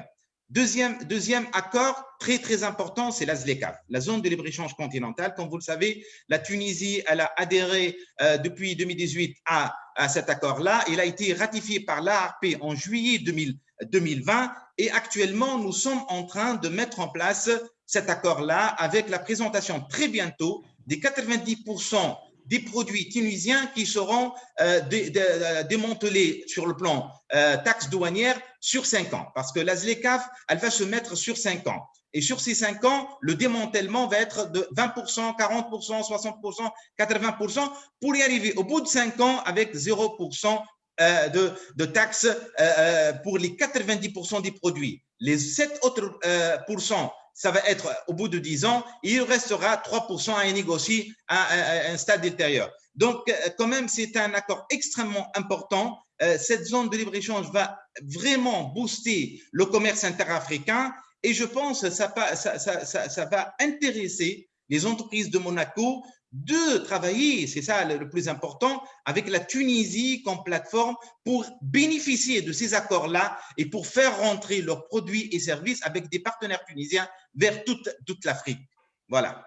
Deuxième accord très, très important, c'est la ZLECAf, la zone de libre-échange continentale. Comme vous le savez, la Tunisie, elle a adhéré depuis 2018 à cet accord-là. Il a été ratifié par l'ARP en juillet 2020 et actuellement, nous sommes en train de mettre en place cet accord-là avec la présentation très bientôt des 90% des produits tunisiens qui seront démantelés sur le plan taxe douanière sur 5 ans. Parce que la ZLECAf, elle va se mettre sur 5 ans. Et sur ces 5 ans, le démantèlement va être de 20%, 40%, 60%, 80% pour y arriver au bout de 5 ans avec 0% de taxes pour les 90% des produits. Les 7 autres pourcents, ça va être au bout de 10 ans, et il restera 3% à négocier à un stade ultérieur. Donc, quand même, c'est un accord extrêmement important. Cette zone de libre-échange va vraiment booster le commerce interafricain et je pense que ça va intéresser les entreprises de Monaco de travailler, c'est ça le plus important, avec la Tunisie comme plateforme pour bénéficier de ces accords-là et pour faire rentrer leurs produits et services avec des partenaires tunisiens vers toute l'Afrique. Voilà.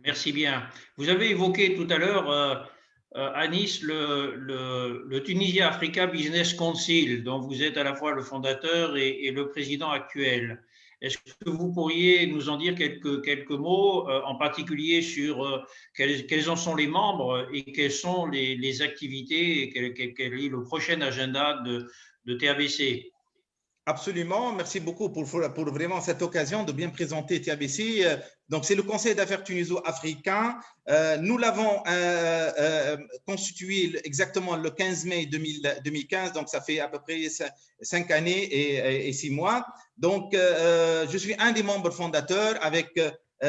Merci bien. Vous avez évoqué tout à l'heure, Anis, le Tunisia Africa Business Council, dont vous êtes à la fois le fondateur et le président actuel. Est-ce que vous pourriez nous en dire quelques mots, en particulier sur quels en sont les membres et quelles sont les activités et quel est le prochain agenda de TABC? Absolument, merci beaucoup pour vraiment cette occasion de bien présenter TABC. Donc, c'est le Conseil d'affaires tuniso-africain. Nous l'avons constitué exactement le 15 mai 2015, donc ça fait à peu près 5 années et 6 mois. Donc, je suis un des membres fondateurs avec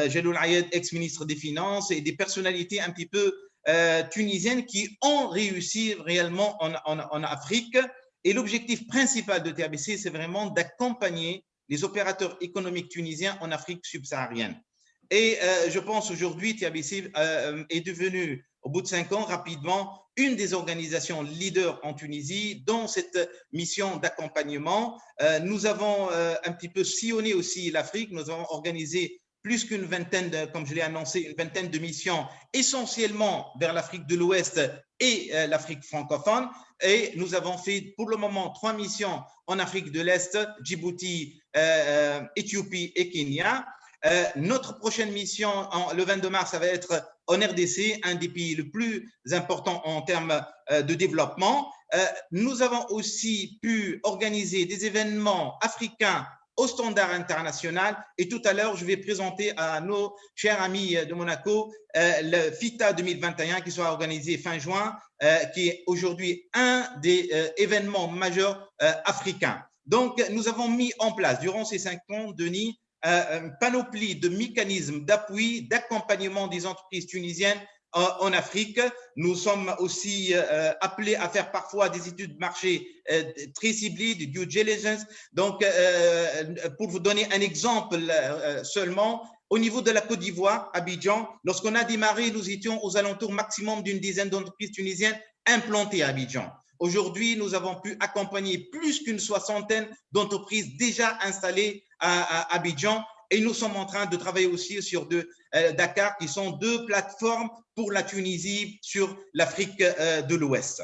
Jeloul Ayed, ex-ministre des Finances, et des personnalités un petit peu tunisiennes qui ont réussi réellement en Afrique. Et l'objectif principal de TABC, c'est vraiment d'accompagner les opérateurs économiques tunisiens en Afrique subsaharienne. Et je pense aujourd'hui, TABC est devenu, au bout de 5 ans, rapidement, une des organisations leaders en Tunisie dans cette mission d'accompagnement. Nous avons un petit peu sillonné aussi l'Afrique. Nous avons organisé plus qu'une vingtaine, comme je l'ai annoncé, une vingtaine de missions, essentiellement vers l'Afrique de l'Ouest et l'Afrique francophone. Et nous avons fait pour le moment 3 missions en Afrique de l'Est, Djibouti, Éthiopie et Kenya. Notre prochaine mission, le 22 mars, ça va être en RDC, un des pays les plus importants en termes de développement. Nous avons aussi pu organiser des événements africains au standard international. Et tout à l'heure, je vais présenter à nos chers amis de Monaco le FITA 2021 qui sera organisé fin juin, qui est aujourd'hui un des événements majeurs africains. Donc, nous avons mis en place, durant ces 5 ans, Denis, une panoplie de mécanismes d'appui, d'accompagnement des entreprises tunisiennes en Afrique. Nous sommes aussi appelés à faire parfois des études de marché très ciblées, de due diligence. Donc, pour vous donner un exemple seulement, au niveau de la Côte d'Ivoire, Abidjan, lorsqu'on a démarré, nous étions aux alentours maximum d'une dizaine d'entreprises tunisiennes implantées à Abidjan. Aujourd'hui, nous avons pu accompagner plus qu'une 60aine d'entreprises déjà installées à Abidjan. Et nous sommes en train de travailler aussi sur Dakar, qui sont 2 plateformes pour la Tunisie sur l'Afrique de l'Ouest.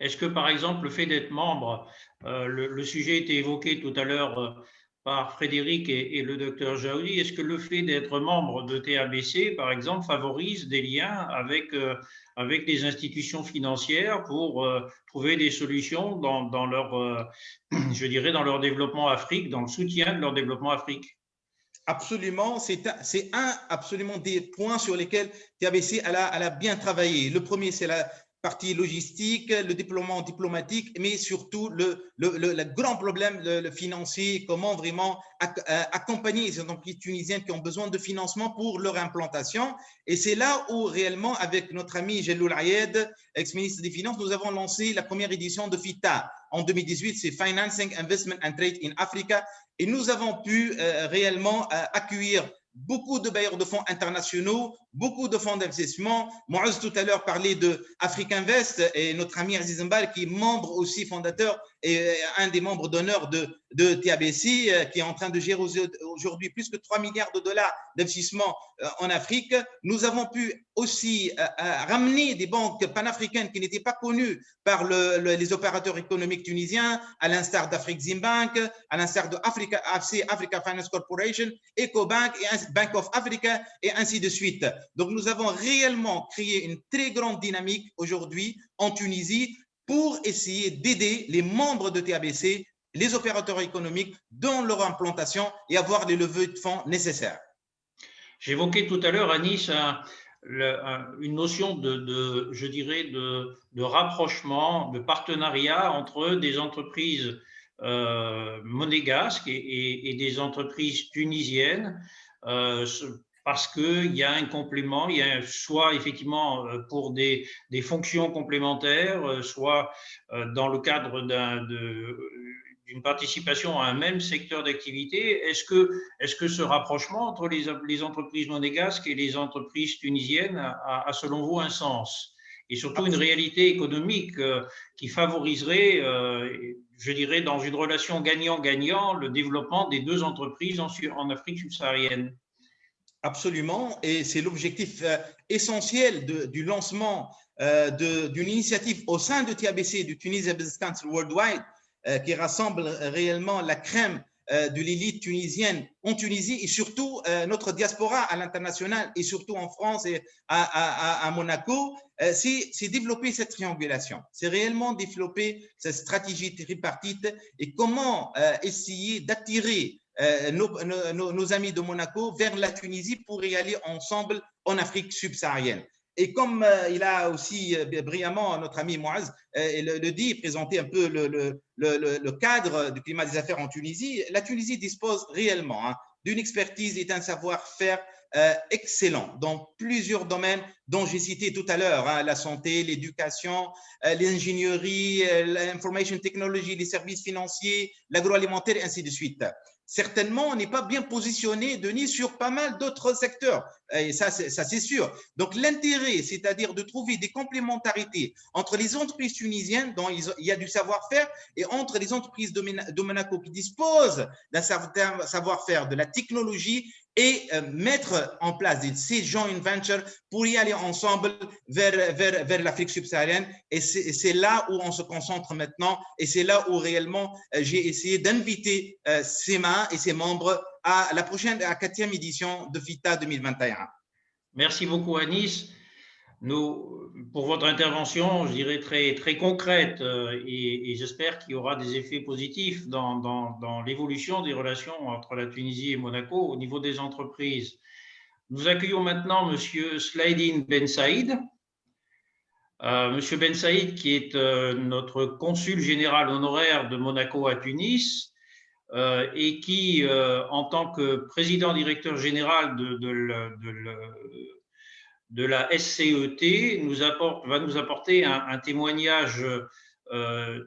Est-ce que, par exemple, le fait d'être membre, le sujet était évoqué tout à l'heure par Frédéric et le docteur Jaoudi, est-ce que le fait d'être membre de TABC, par exemple, favorise des liens avec des institutions financières pour trouver des solutions dans leur, je dirais, dans leur développement Afrique, dans le soutien de leur développement Afrique? Absolument, c'est absolument des points sur lesquels TABC elle a bien travaillé. Le premier, c'est la partie logistique, le déploiement diplomatique, mais surtout le grand problème le financier, comment vraiment accompagner les entreprises tunisiennes qui ont besoin de financement pour leur implantation. Et c'est là où réellement, avec notre ami Jeloul Ayed, ex-ministre des Finances, nous avons lancé la première édition de FITA. En 2018, c'est Financing, Investment and Trade in Africa. Et nous avons pu réellement accueillir beaucoup de bailleurs de fonds internationaux, beaucoup de fonds d'investissement. Moaz tout à l'heure parlait de Africa Invest et notre ami Aziz Mbal qui est membre aussi fondateur et un des membres d'honneur de de TABC, qui est en train de gérer aujourd'hui plus que 3 milliards de dollars d'investissement en Afrique. Nous avons pu aussi ramener des banques panafricaines qui n'étaient pas connues par les opérateurs économiques tunisiens, à l'instar d'Afreximbank, à l'instar de Africa Finance Corporation, EcoBank et Bank of Africa, et ainsi de suite. Donc, nous avons réellement créé une très grande dynamique aujourd'hui en Tunisie pour essayer d'aider les membres de TABC, les opérateurs économiques, dans leur implantation et avoir les levées de fonds nécessaires. J'évoquais tout à l'heure, Anis, une notion je dirais, de rapprochement, de partenariat entre des entreprises monégasques et des entreprises tunisiennes, parce qu'il y a un complément, il y a soit effectivement pour des fonctions complémentaires, soit dans le cadre d'une participation à un même secteur d'activité. Est-ce que ce rapprochement entre les entreprises monégasques et les entreprises tunisiennes a selon vous un sens? Et surtout une réalité économique qui favoriserait, je dirais, dans une relation gagnant-gagnant, le développement des deux entreprises en Afrique subsaharienne? Absolument, et c'est l'objectif essentiel du lancement d'une initiative au sein de TABC, du Tunisia Business Council Worldwide, qui rassemble réellement la crème de l'élite tunisienne en Tunisie et surtout notre diaspora à l'international et surtout en France et à Monaco, c'est développer cette triangulation, c'est réellement développer cette stratégie tripartite et comment essayer d'attirer nos amis de Monaco vers la Tunisie pour y aller ensemble en Afrique subsaharienne. Et comme il a aussi brillamment, notre ami Mouaz, le dit, présenté un peu le cadre du climat des affaires en Tunisie, la Tunisie dispose réellement d'une expertise et d'un savoir-faire excellent dans plusieurs domaines dont j'ai cité tout à l'heure, la santé, l'éducation, l'ingénierie, l'information technology, les services financiers, l'agroalimentaire et ainsi de suite. Certainement, on n'est pas bien positionné, Denis, sur pas mal d'autres secteurs. Et ça, c'est sûr. Donc, l'intérêt, c'est-à-dire de trouver des complémentarités entre les entreprises tunisiennes, dont il y a du savoir-faire, et entre les entreprises de Monaco qui disposent d'un savoir-faire, de la technologie, et mettre en place ces joint ventures pour y aller ensemble vers l'Afrique subsaharienne. Et c'est là où on se concentre maintenant, et c'est là où réellement j'ai essayé d'inviter SEMA et ses membres à la prochaine, à la 4e édition de FITA 2021. Merci beaucoup, Anis. Pour votre intervention, je dirais très concrète, et j'espère qu'il y aura des effets positifs dans l'évolution des relations entre la Tunisie et Monaco au niveau des entreprises. Nous accueillons maintenant M. Slaidine Ben Saïd. M. Ben Saïd, qui est notre consul général honoraire de Monaco à Tunis, et qui, en tant que président-directeur général de la SCET, va nous apporter un témoignage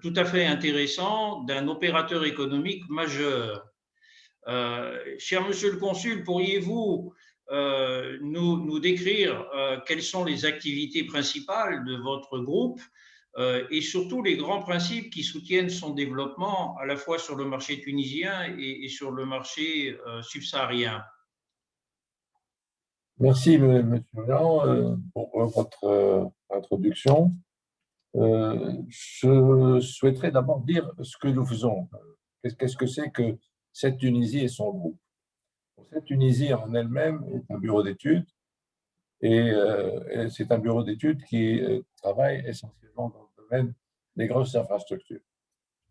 tout à fait intéressant d'un opérateur économique majeur. Cher Monsieur le Consul, pourriez-vous nous décrire quelles sont les activités principales de votre groupe et surtout les grands principes qui soutiennent son développement à la fois sur le marché tunisien et sur le marché subsaharien? Merci, M. Jean, pour votre introduction. Je souhaiterais d'abord dire ce que nous faisons. Qu'est-ce que c'est que cette Tunisie et son groupe? Cette Tunisie en elle-même est un bureau d'études et c'est un bureau d'études qui travaille essentiellement dans le domaine des grosses infrastructures.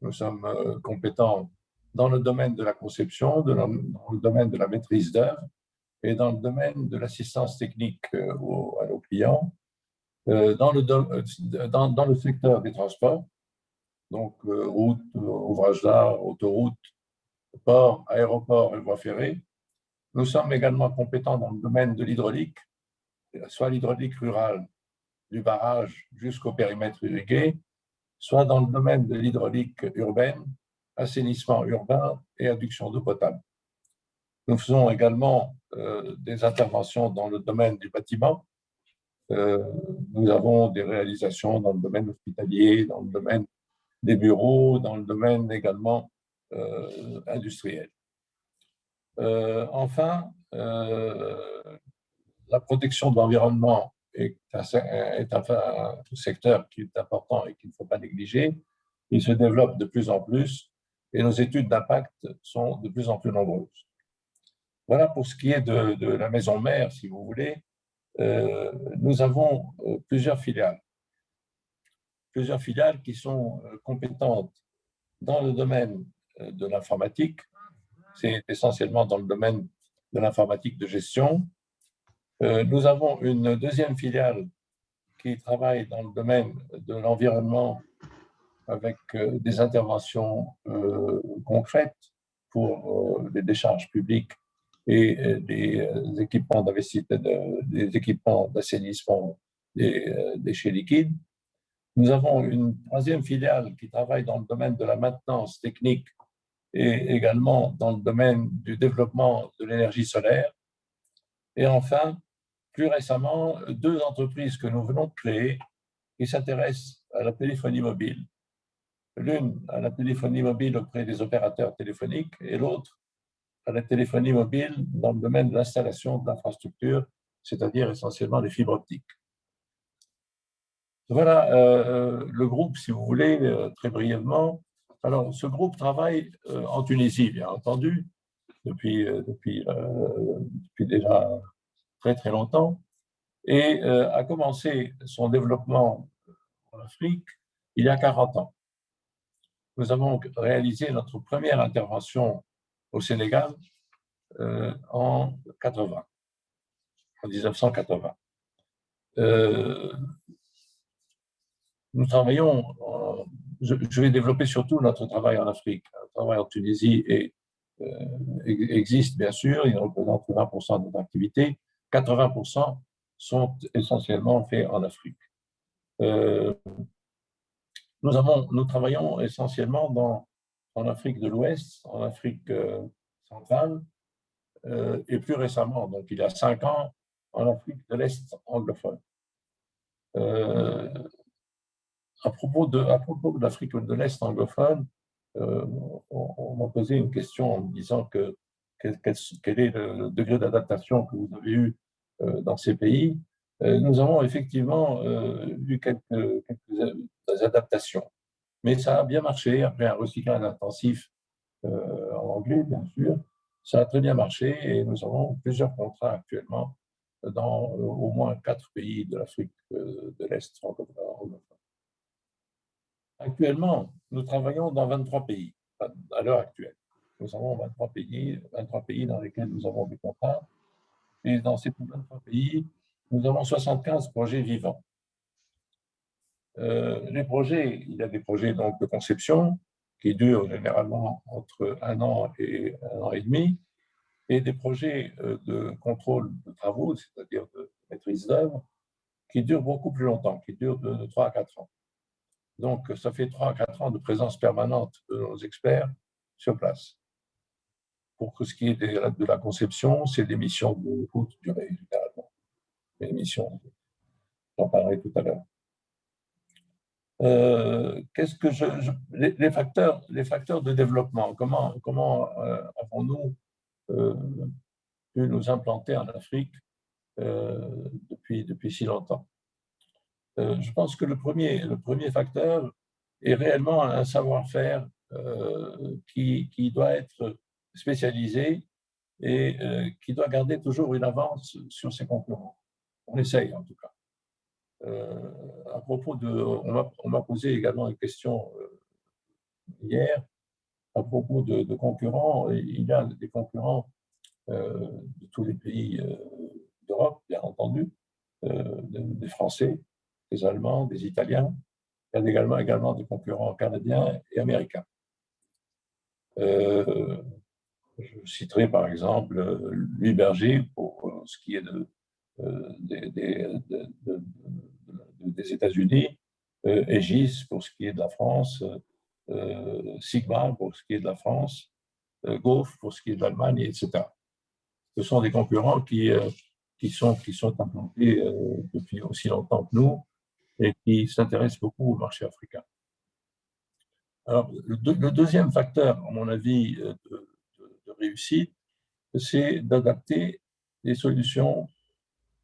Nous sommes compétents dans le domaine de la conception, dans le domaine de la maîtrise d'œuvre et dans le domaine de l'assistance technique à nos clients, dans le secteur des transports, donc routes, ouvrages d'art, autoroutes, ports, aéroports et voies ferrées. Nous sommes également compétents dans le domaine de l'hydraulique, soit l'hydraulique rurale du barrage jusqu'au périmètre irrigué, soit dans le domaine de l'hydraulique urbaine, assainissement urbain et adduction d'eau potable. Nous faisons également des interventions dans le domaine du bâtiment. Nous avons des réalisations dans le domaine hospitalier, dans le domaine des bureaux, dans le domaine également industriels. Enfin, la protection de l'environnement est un secteur qui est important et qu'il ne faut pas négliger. Il se développe de plus en plus et nos études d'impact sont de plus en plus nombreuses. Voilà pour ce qui est de la maison mère, si vous voulez. Nous avons plusieurs filiales qui sont compétentes dans le domaine de l'informatique. C'est essentiellement dans le domaine de l'informatique de gestion. Nous avons une deuxième filiale qui travaille dans le domaine de l'environnement avec des interventions concrètes pour les décharges publiques et des équipements d'assainissement des déchets liquides. Nous avons une troisième filiale qui travaille dans le domaine de la maintenance technique et également dans le domaine du développement de l'énergie solaire. Et enfin, plus récemment, deux entreprises que nous venons de créer qui s'intéressent à la téléphonie mobile. L'une à la téléphonie mobile auprès des opérateurs téléphoniques et l'autre à la téléphonie mobile dans le domaine de l'installation d'infrastructures, c'est-à-dire essentiellement les fibres optiques. Voilà le groupe, si vous voulez, très brièvement. Alors, ce groupe travaille en Tunisie, bien entendu, depuis déjà très, très longtemps, et a commencé son développement en Afrique il y a 40 ans. Nous avons réalisé notre première intervention au Sénégal en 1980. Nous travaillons, je vais développer surtout notre travail en Afrique. Le travail en Tunisie existe bien sûr, il représente 20% de notre activité, 80% sont essentiellement faits en Afrique. Nous travaillons essentiellement en Afrique de l'Ouest, en Afrique centrale, et plus récemment, donc il y a 5 ans, en Afrique de l'Est anglophone. À propos de l'Afrique de l'Est anglophone, on m'a posé une question en me disant quel est le degré d'adaptation que vous avez eu dans ces pays. Nous avons effectivement eu quelques adaptations, mais ça a bien marché après un recyclage intensif en anglais, bien sûr. Ça a très bien marché et nous avons plusieurs contrats actuellement dans au moins 4 pays de l'Afrique de l'Est anglophone. Actuellement, nous travaillons dans 23 pays, à l'heure actuelle. Nous avons 23 pays dans lesquels nous avons des contrats. Et dans ces 23 pays, nous avons 75 projets vivants. Les projets, il y a des projets donc, de conception qui durent généralement entre 1 an et 1 an et demi, et des projets de contrôle de travaux, c'est-à-dire de maîtrise d'œuvre, qui durent beaucoup plus longtemps, qui durent de 3 à 4 ans. Donc, ça fait 3 à 4 ans de présence permanente de nos experts sur place. Pour ce qui est de la conception, c'est des missions de courte durée, généralement. Des missions, j'en parlerai tout à l'heure. Les facteurs de développement, comment avons-nous pu nous implanter en Afrique depuis si longtemps? Je pense que le premier facteur est réellement un savoir-faire qui doit être spécialisé et qui doit garder toujours une avance sur ses concurrents. On essaye en tout cas. À propos on m'a posé également une question hier à propos de concurrents. Il y a des concurrents de tous les pays d'Europe, bien entendu, des Français, des Allemands, des Italiens. Il y a également des concurrents canadiens et américains. Je citerai par exemple Louis Berger pour ce qui est des États-Unis, Aegis pour ce qui est de la France, Sigma pour ce qui est de la France, Goff pour ce qui est de l'Allemagne, etc. Ce sont des concurrents qui sont implantés depuis aussi longtemps que nous et qui s'intéressent beaucoup au marché africain. Alors, le deuxième facteur, à mon avis, de réussite, c'est d'adapter des solutions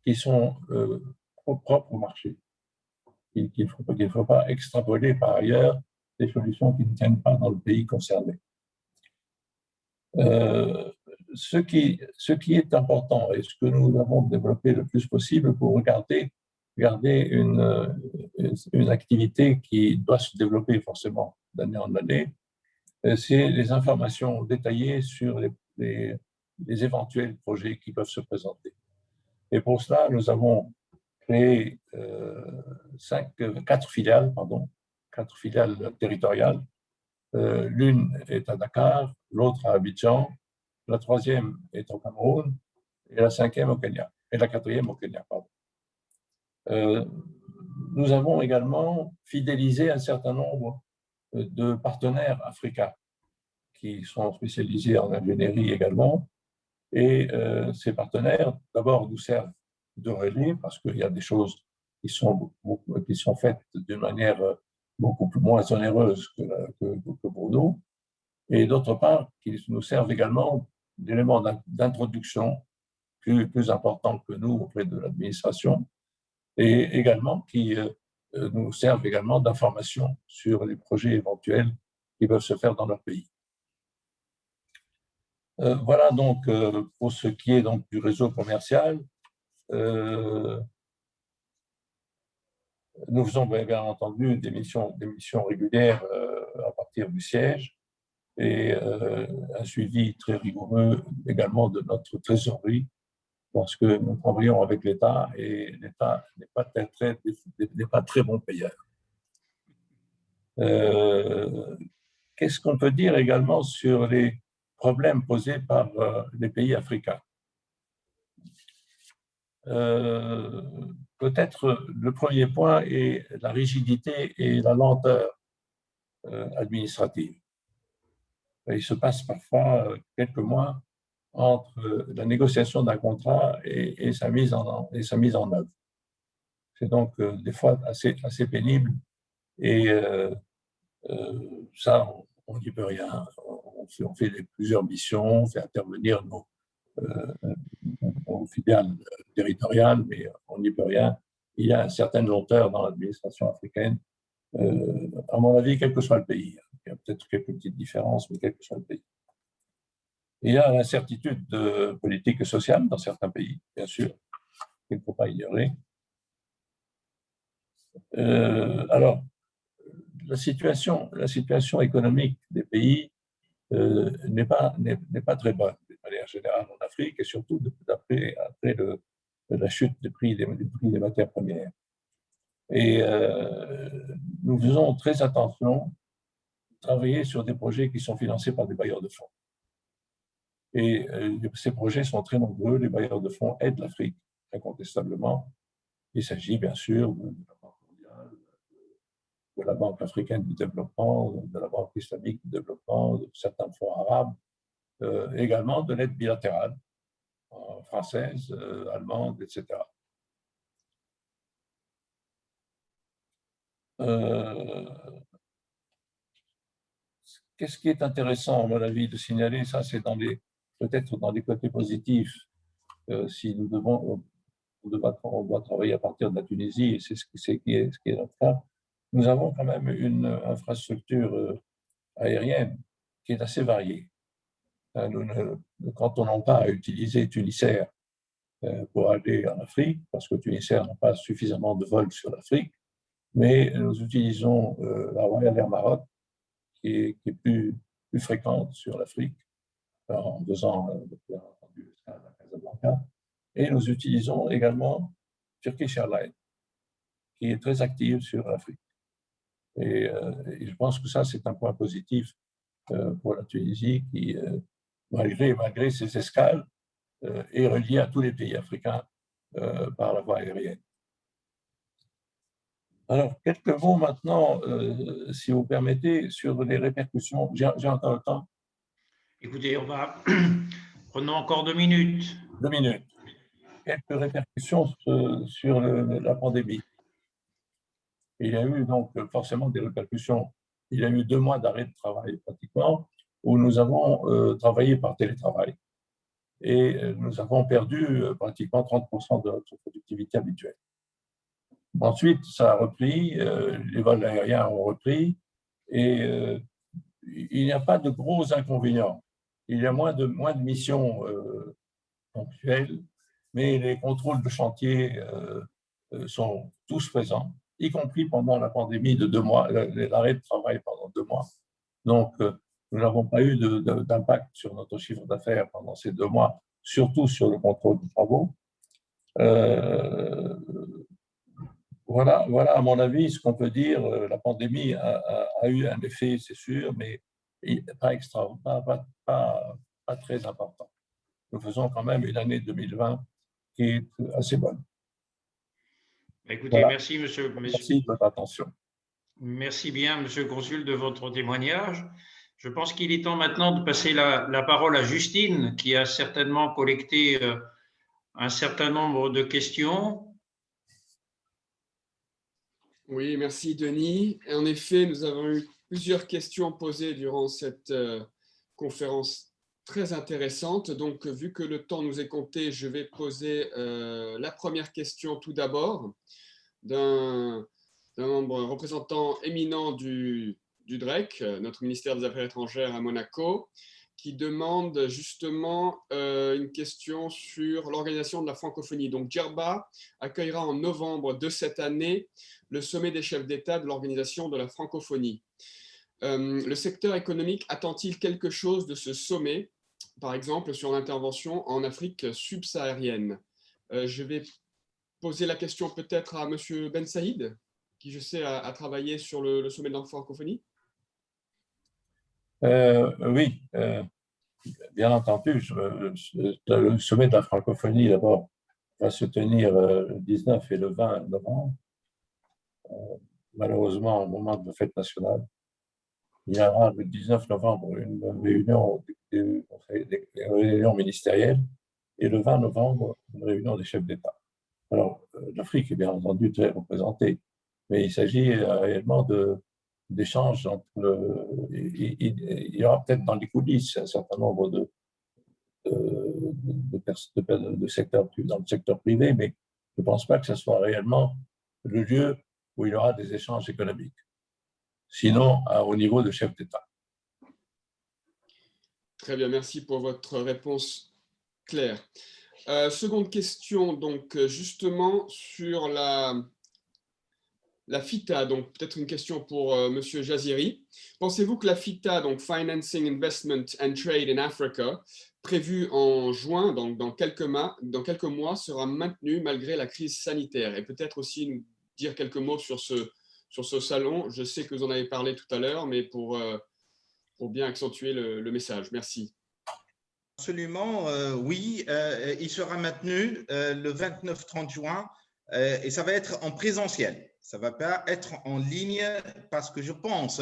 qui sont propres au marché. Il ne faut pas extrapoler par ailleurs des solutions qui ne tiennent pas dans le pays concerné. Ce qui est important et ce que nous avons développé le plus possible pour garder une activité qui doit se développer forcément d'année en année, c'est les informations détaillées sur les éventuels projets qui peuvent se présenter. Et pour cela, nous avons créé quatre filiales territoriales. L'une est à Dakar, l'autre à Abidjan, la troisième est au Cameroun et la cinquième au Kenya, et la quatrième au Kenya, pardon. Nous avons également fidélisé un certain nombre de partenaires africains qui sont spécialisés en ingénierie également. Et ces partenaires, d'abord, nous servent de relais parce qu'il y a des choses qui sont faites d'une manière beaucoup moins onéreuse que pour nous. Et d'autre part, qui nous servent également d'éléments d'introduction plus importants que nous auprès de l'administration, et également qui nous servent également d'information sur les projets éventuels qui peuvent se faire dans leur pays. Voilà donc pour ce qui est donc du réseau commercial. Nous faisons bien entendu des missions régulières à partir du siège et un suivi très rigoureux également de notre trésorerie parce que nous travaillons avec l'État et l'État n'est pas très bon payeur. Qu'est-ce qu'on peut dire également sur les problèmes posés par les pays africains? Peut-être le premier point est la rigidité et la lenteur administrative. Il se passe parfois quelques mois entre la négociation d'un contrat et sa mise en œuvre. C'est donc des fois assez pénible et ça, on n'y peut rien. On fait plusieurs missions, on fait intervenir nos filiales territoriales, mais on n'y peut rien. Il y a une certaine lenteur dans l'administration africaine, à mon avis, quel que soit le pays. Il y a peut-être quelques petites différences, mais quel que soit le pays. Il y a l'incertitude politique et sociale dans certains pays, bien sûr, qu'il ne faut pas ignorer. Alors, la situation économique des pays n'est pas très bonne, de manière générale, en Afrique, et surtout après la chute des prix des matières premières. Et nous faisons très attention à travailler sur des projets qui sont financés par des bailleurs de fonds. Et ces projets sont très nombreux. Les bailleurs de fonds aident l'Afrique, incontestablement. Il s'agit bien sûr de la Banque mondiale, de la Banque africaine du développement, de la Banque islamique du développement, de certains fonds arabes, également de l'aide bilatérale, française, allemande, etc. Qu'est-ce qui est intéressant, à mon avis, de signaler, ça c'est peut-être dans les côtés positifs, si on doit travailler à partir de la Tunisie, et c'est ce qui est notre cas, nous avons quand même une infrastructure aérienne qui est assez variée. Nous ne cantonnons pas à utiliser Tunisair pour aller en Afrique, parce que Tunisair n'a pas suffisamment de vols sur l'Afrique, mais nous utilisons la Royal Air Maroc, qui est plus fréquente sur l'Afrique, en faisant, bien entendu, l'escale à Casablanca. Et nous utilisons également Turkish Airlines, qui est très active sur l'Afrique. Et je pense que ça, c'est un point positif pour la Tunisie, qui, malgré ses escales, est reliée à tous les pays africains par la voie aérienne. Alors, quelques mots maintenant, si vous permettez, sur les répercussions. J'ai encore le temps? Écoutez, prenons encore 2 minutes. 2 minutes. Quelques répercussions sur la pandémie. Il y a eu donc forcément des répercussions il y a eu 2 mois d'arrêt de travail pratiquement, où nous avons travaillé par télétravail. Et nous avons perdu pratiquement 30% de notre productivité habituelle. Ensuite, ça a repris, les vols aériens ont repris, et il n'y a pas de gros inconvénients. Il y a moins de missions ponctuelles, mais les contrôles de chantier sont tous présents, y compris pendant la pandémie de 2 mois, l'arrêt de travail pendant 2 mois. Donc, nous n'avons pas eu d'impact sur notre chiffre d'affaires pendant ces 2 mois, surtout sur le contrôle des travaux. Voilà, à mon avis, ce qu'on peut dire. La pandémie a eu un effet, c'est sûr, mais pas très important. Nous faisons quand même une année 2020 qui est assez bonne. Écoutez, voilà. Merci, monsieur. Merci de votre attention. Merci bien, monsieur le consul, de votre témoignage. Je pense qu'il est temps maintenant de passer la parole à Justine, qui a certainement collecté un certain nombre de questions. Oui, merci Denis. En effet, nous avons eu plusieurs questions posées durant cette conférence très intéressante. Donc, vu que le temps nous est compté, je vais poser la première question tout d'abord d'un membre représentant éminent du DREC, notre ministère des Affaires étrangères à Monaco, qui demande justement une question sur l'organisation de la francophonie. Donc, Djerba accueillera en novembre de cette année le sommet des chefs d'État de l'organisation de la francophonie. Le secteur économique attend-il quelque chose de ce sommet, par exemple sur l'intervention en Afrique subsaharienne? Je vais poser la question peut-être à M. Ben Saïd, qui je sais a travaillé sur le sommet de la francophonie. Oui, bien entendu, le sommet de la francophonie d'abord va se tenir le 19 et le 20 novembre. Malheureusement, au moment de la fête nationale, il y aura le 19 novembre une réunion ministérielle et le 20 novembre une réunion des chefs d'État. Alors, l'Afrique est bien entendu très représentée, mais il s'agit réellement d'échanges entre il y aura peut-être dans les coulisses un certain nombre de secteurs dans le secteur privé, mais je ne pense pas que ce soit réellement le lieu où il y aura des échanges économiques, sinon au niveau de chef d'État. Très bien, merci pour votre réponse claire. Seconde question, donc justement sur la FITA, donc peut-être une question pour Monsieur Jaziri. Pensez-vous que la FITA, donc Financing Investment and Trade in Africa, prévue en juin, donc dans quelques mois, sera maintenue malgré la crise sanitaire? Et peut-être aussi nous dire quelques mots sur ce salon. Je sais que vous en avez parlé tout à l'heure, mais pour bien accentuer le message. Merci. Absolument, oui. Il sera maintenu le 29-30 juin et ça va être en présentiel. Ça ne va pas être en ligne parce que je pense,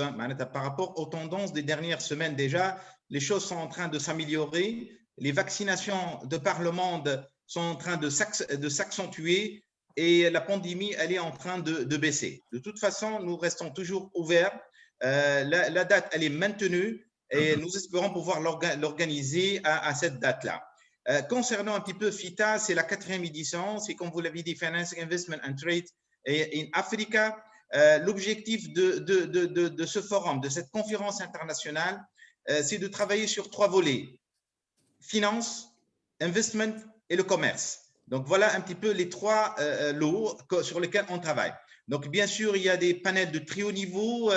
par rapport aux tendances des dernières semaines déjà, les choses sont en train de s'améliorer. Les vaccinations de par le monde sont en train de s'accentuer et la pandémie, elle est en train de baisser. De toute façon, nous restons toujours ouverts. La date, elle est maintenue et nous espérons pouvoir l'organiser à cette date-là. Concernant un petit peu FITA, c'est la 4e édition. C'est comme vous l'avez dit, Financing Investment and Trade in Africa. L'objectif de ce forum, de cette conférence internationale, c'est de travailler sur 3 volets: finance, investment et le commerce. Donc, voilà un petit peu les 3 lots sur lesquels on travaille. Donc, bien sûr, il y a des panels de très haut niveau,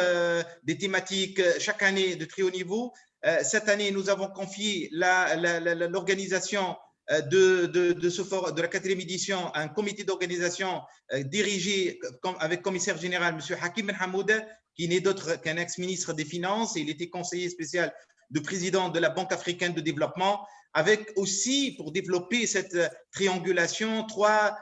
des thématiques chaque année de très haut niveau. Cette année, nous avons confié l'organisation de ce forum, de la 4e édition, à un comité d'organisation dirigé avec commissaire général, M. Hakim Ben Hamouda, qui n'est d'autre qu'un ex-ministre des Finances. Il était conseiller spécial du président de la Banque africaine de développement, avec aussi, pour développer cette triangulation, 3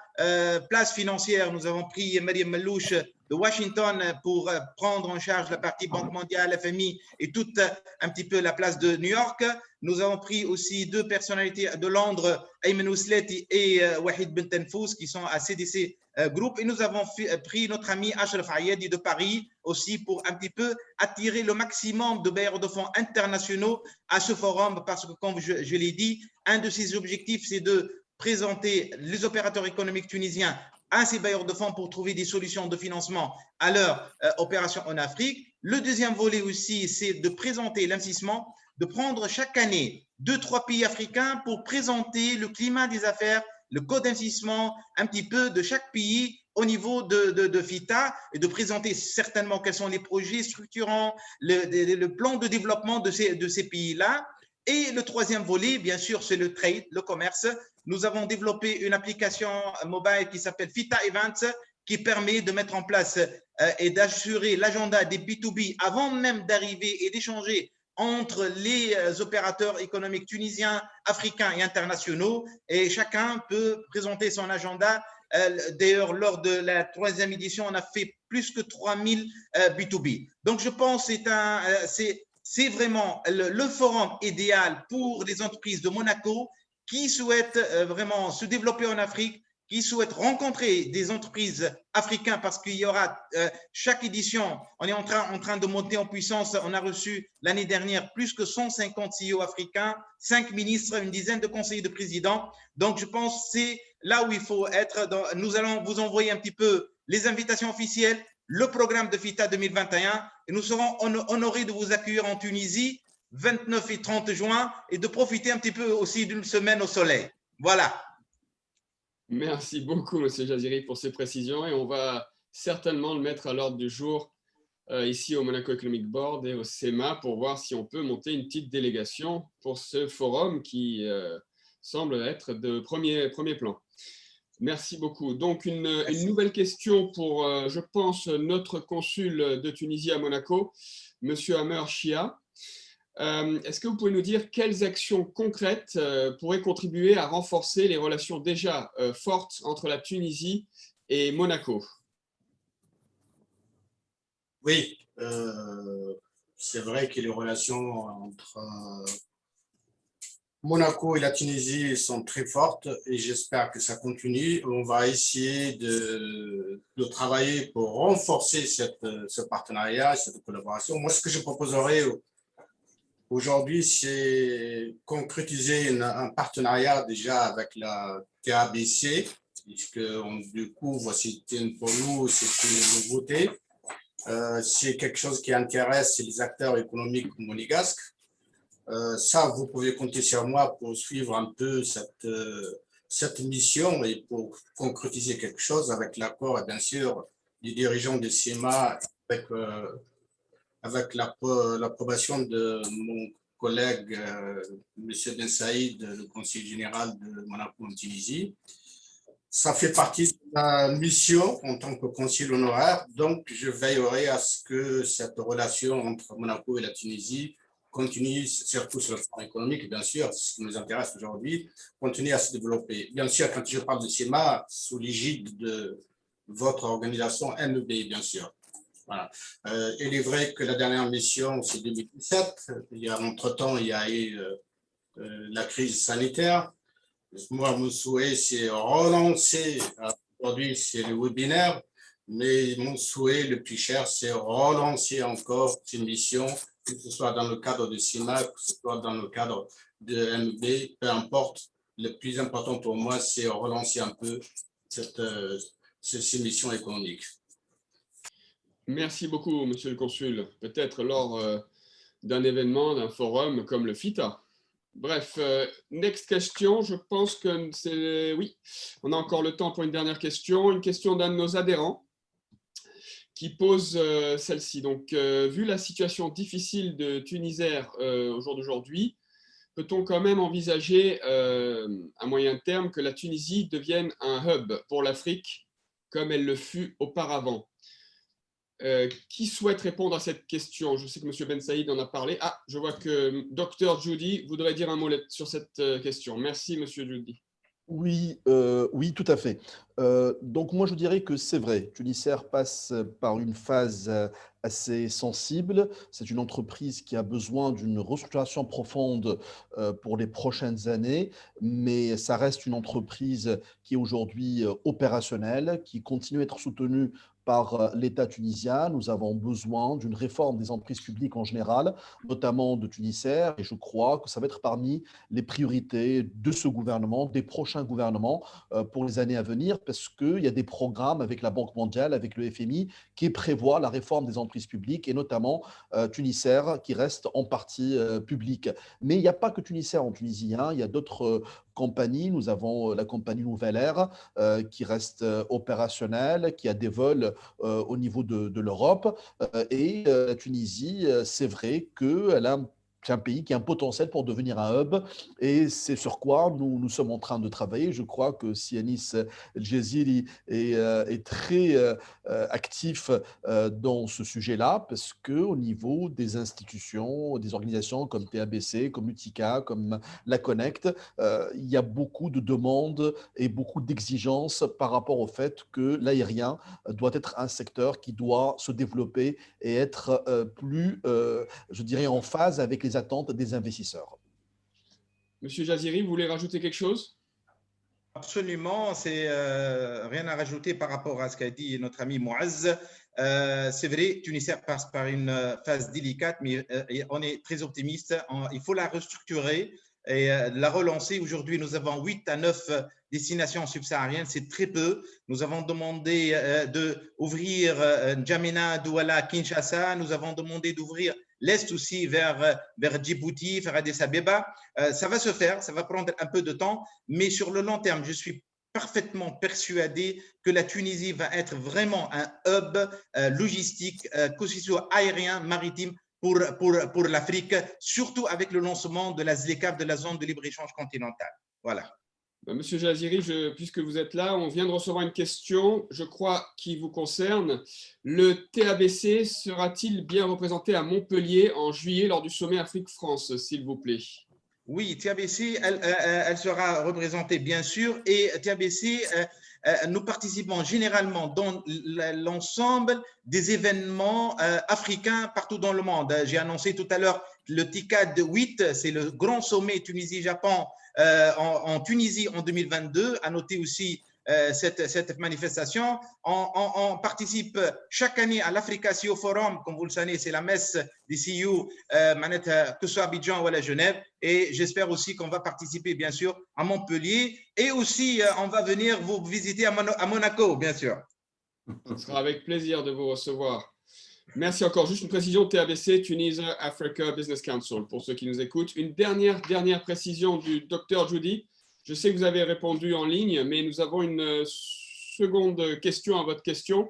places financières. Nous avons pris Mariam Malouche de Washington pour prendre en charge la partie Banque mondiale, FMI et toute un petit peu la place de New York. Nous avons pris aussi 2 personnalités de Londres, Ayman Ousleti et Wahid Ben Tenfous, qui sont à CDC Group. Et nous avons pris notre ami Ashraf Ayadi de Paris aussi pour un petit peu attirer le maximum de bailleurs de fonds internationaux à ce forum, parce que, comme je l'ai dit, un de ses objectifs, c'est de présenter les opérateurs économiques tunisiens à ces bailleurs de fonds pour trouver des solutions de financement à leurs opérations en Afrique. Le deuxième volet aussi, c'est de présenter l'investissement, de prendre chaque année 2-3 pays africains pour présenter le climat des affaires, le code d'investissement, un petit peu de chaque pays au niveau de FITA, et de présenter certainement quels sont les projets structurants, le plan de développement de ces pays-là. Et le troisième volet, bien sûr, c'est le trade, le commerce. Nous avons développé une application mobile qui s'appelle FITA Events, qui permet de mettre en place et d'assurer l'agenda des B2B avant même d'arriver et d'échanger entre les opérateurs économiques tunisiens, africains et internationaux. Et chacun peut présenter son agenda. D'ailleurs, lors de la 3e édition, on a fait plus que 3000 B2B. Donc, je pense que c'est vraiment le forum idéal pour les entreprises de Monaco qui souhaitent vraiment se développer en Afrique, qui souhaitent rencontrer des entreprises africaines, parce qu'il y aura chaque édition, on est en train de monter en puissance. On a reçu l'année dernière plus que 150 CEO africains, 5 ministres, une dizaine de conseillers de présidents. Donc, je pense que c'est là où il faut être. Nous allons vous envoyer un petit peu les invitations officielles, le programme de FITA 2021, et nous serons honorés de vous accueillir en Tunisie 29 et 30 juin, et de profiter un petit peu aussi d'une semaine au soleil. Voilà. Merci beaucoup, M. Jaziri, pour ces précisions, et on va certainement le mettre à l'ordre du jour ici au Monaco Economic Board et au CEMA pour voir si on peut monter une petite délégation pour ce forum qui semble être de premier plan. Merci beaucoup. Donc, une nouvelle question pour, je pense, notre consul de Tunisie à Monaco, M. Amer Chia. Est-ce que vous pouvez nous dire quelles actions concrètes pourraient contribuer à renforcer les relations déjà fortes entre la Tunisie et Monaco? Oui, c'est vrai que les relations entre Monaco et la Tunisie sont très fortes, et j'espère que ça continue. On va essayer de travailler pour renforcer ce partenariat, cette collaboration. Moi, ce que je proposerais aujourd'hui, c'est concrétiser un partenariat déjà avec la TABC, puisque du coup, voici pour nous, c'est une nouveauté. C'est quelque chose qui intéresse les acteurs économiques monégasques. Ça, vous pouvez compter sur moi pour suivre un peu cette mission et pour concrétiser quelque chose avec l'accord, et bien sûr, des dirigeants de CEMA, avec l'approbation de mon collègue M. Ben Saïd, le conseiller général de Monaco en Tunisie. Ça fait partie de ma mission en tant que conseiller honoraire, donc je veillerai à ce que cette relation entre Monaco et la Tunisie continue, surtout sur le plan économique, bien sûr, c'est ce qui nous intéresse aujourd'hui, continue à se développer. Bien sûr, quand je parle de CEMA, sous l'égide de votre organisation MEB, bien sûr. Voilà. Il est vrai que la dernière mission, c'est 2017. Entre-temps, il y a eu la crise sanitaire. Moi, mon souhait, c'est relancer. Aujourd'hui, c'est le webinaire, mais mon souhait le plus cher, c'est relancer encore cette mission, que ce soit dans le cadre de CEMA, que ce soit dans le cadre de MEB, peu importe. Le plus important pour moi, c'est relancer un peu ces missions économiques. Merci beaucoup, Monsieur le Consul. Peut-être lors d'un événement, d'un forum comme le FITA. Bref, next question. Je pense que c'est... Oui, on a encore le temps pour une dernière question. Une question d'un de nos adhérents qui pose celle-ci. Donc, vu la situation difficile de Tunisair au jour d'aujourd'hui, peut-on quand même envisager à moyen terme que la Tunisie devienne un hub pour l'Afrique comme elle le fut auparavant? Qui souhaite répondre à cette question? Je sais que M. Ben Saïd en a parlé. Ah, je vois que Dr Judy voudrait dire un mot sur cette question. Merci, M. Judy. Oui, oui, tout à fait. Donc moi, je dirais que c'est vrai. Tunisair passe par une phase assez sensible. C'est une entreprise qui a besoin d'une restructuration profonde pour les prochaines années, mais ça reste une entreprise qui est aujourd'hui opérationnelle, qui continue à être soutenue par l'État tunisien. Nous avons besoin d'une réforme des entreprises publiques en général, notamment de Tunisair, et je crois que ça va être parmi les priorités de ce gouvernement, des prochains gouvernements pour les années à venir, parce qu'il y a des programmes avec la Banque mondiale, avec le FMI, qui prévoient la réforme des entreprises publiques, et notamment Tunisair, qui reste en partie publique. Mais il n'y a pas que Tunisair en Tunisie, hein. Il y a d'autres compagnies. Nous avons la compagnie Nouvelle Air qui reste opérationnelle, qui a des vols au niveau de l'Europe. Et la Tunisie, c'est vrai qu'elle a c'est un pays qui a un potentiel pour devenir un hub et c'est sur quoi nous sommes en train de travailler. Je crois que si Anis El-Jaziri est très actif dans ce sujet-là parce qu'au niveau des institutions, des organisations comme TABC, comme Utica, comme la Connect, il y a beaucoup de demandes et beaucoup d'exigences par rapport au fait que l'aérien doit être un secteur qui doit se développer et être plus, je dirais, en phase avec les attentes des investisseurs. Monsieur Jaziri, vous voulez rajouter quelque chose? Absolument, c'est rien à rajouter par rapport à ce qu'a dit notre ami Mouaz. C'est vrai, Tunisair passe par une phase délicate, mais on est très optimiste. Il faut la restructurer et la relancer. Aujourd'hui, nous avons 8 à 9 destinations subsahariennes, c'est très peu. Nous avons demandé d'ouvrir N'Djamena, Douala, Kinshasa. Nous avons demandé d'ouvrir l'Est aussi vers Djibouti, vers Addis Abeba. Ça va se faire, ça va prendre un peu de temps, mais sur le long terme, je suis parfaitement persuadé que la Tunisie va être vraiment un hub logistique, que ce soit aérien, maritime, pour l'Afrique, surtout avec le lancement de la ZLECAf, de la zone de libre-échange continentale. Voilà. Monsieur Jaziri, puisque vous êtes là, on vient de recevoir une question, je crois, qui vous concerne. Le TABC sera-t-il bien représenté à Montpellier en juillet lors du sommet Afrique-France, s'il vous plaît? Oui, TABC, elle sera représentée, bien sûr, et TABC, nous participons généralement dans l'ensemble des événements africains partout dans le monde. J'ai annoncé tout à l'heure le TICAD 8, c'est le grand sommet Tunisie-Japon en Tunisie en 2022. À noter aussi cette manifestation. On participe chaque année à l'Africa CEO Forum, comme vous le savez, c'est la messe des CEO, que ce soit à Abidjan ou à la Genève. Et j'espère aussi qu'on va participer, bien sûr, à Montpellier. Et aussi, on va venir vous visiter à Monaco, bien sûr. Ce sera avec plaisir de vous recevoir. Merci encore. Juste une précision, TABC, Tunisia Africa Business Council, pour ceux qui nous écoutent. Une dernière précision du Dr Judy. Je sais que vous avez répondu en ligne, mais nous avons une seconde question à votre question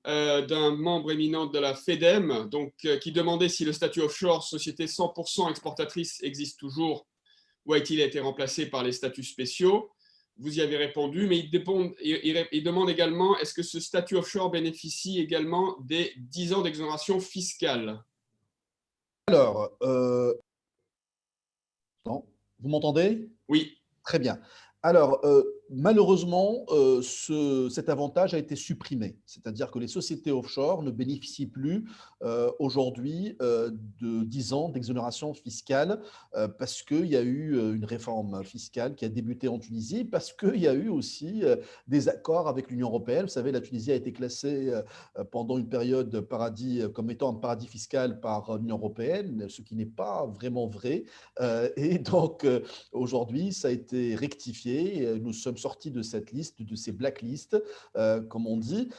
d'un membre éminent de la FEDEM, donc, qui demandait si le statut offshore, société 100% exportatrice, existe toujours ou a-t-il été remplacé par les statuts spéciaux. Vous y avez répondu, mais il demande également, est-ce que ce statut offshore bénéficie également des 10 ans d'exonération fiscale? Alors, non, vous m'entendez? Oui. Très bien. Alors, malheureusement, cet avantage a été supprimé. C'est-à-dire que les sociétés offshore ne bénéficient plus aujourd'hui de 10 ans d'exonération fiscale parce qu'il y a eu une réforme fiscale qui a débuté en Tunisie, parce qu'il y a eu aussi des accords avec l'Union européenne. Vous savez, la Tunisie a été classée pendant une période paradis, comme étant un paradis fiscal par l'Union européenne, ce qui n'est pas vraiment vrai. Et donc, aujourd'hui, ça a été rectifié. Nous sommes sortis de cette liste, de ces blacklists, comme on dit.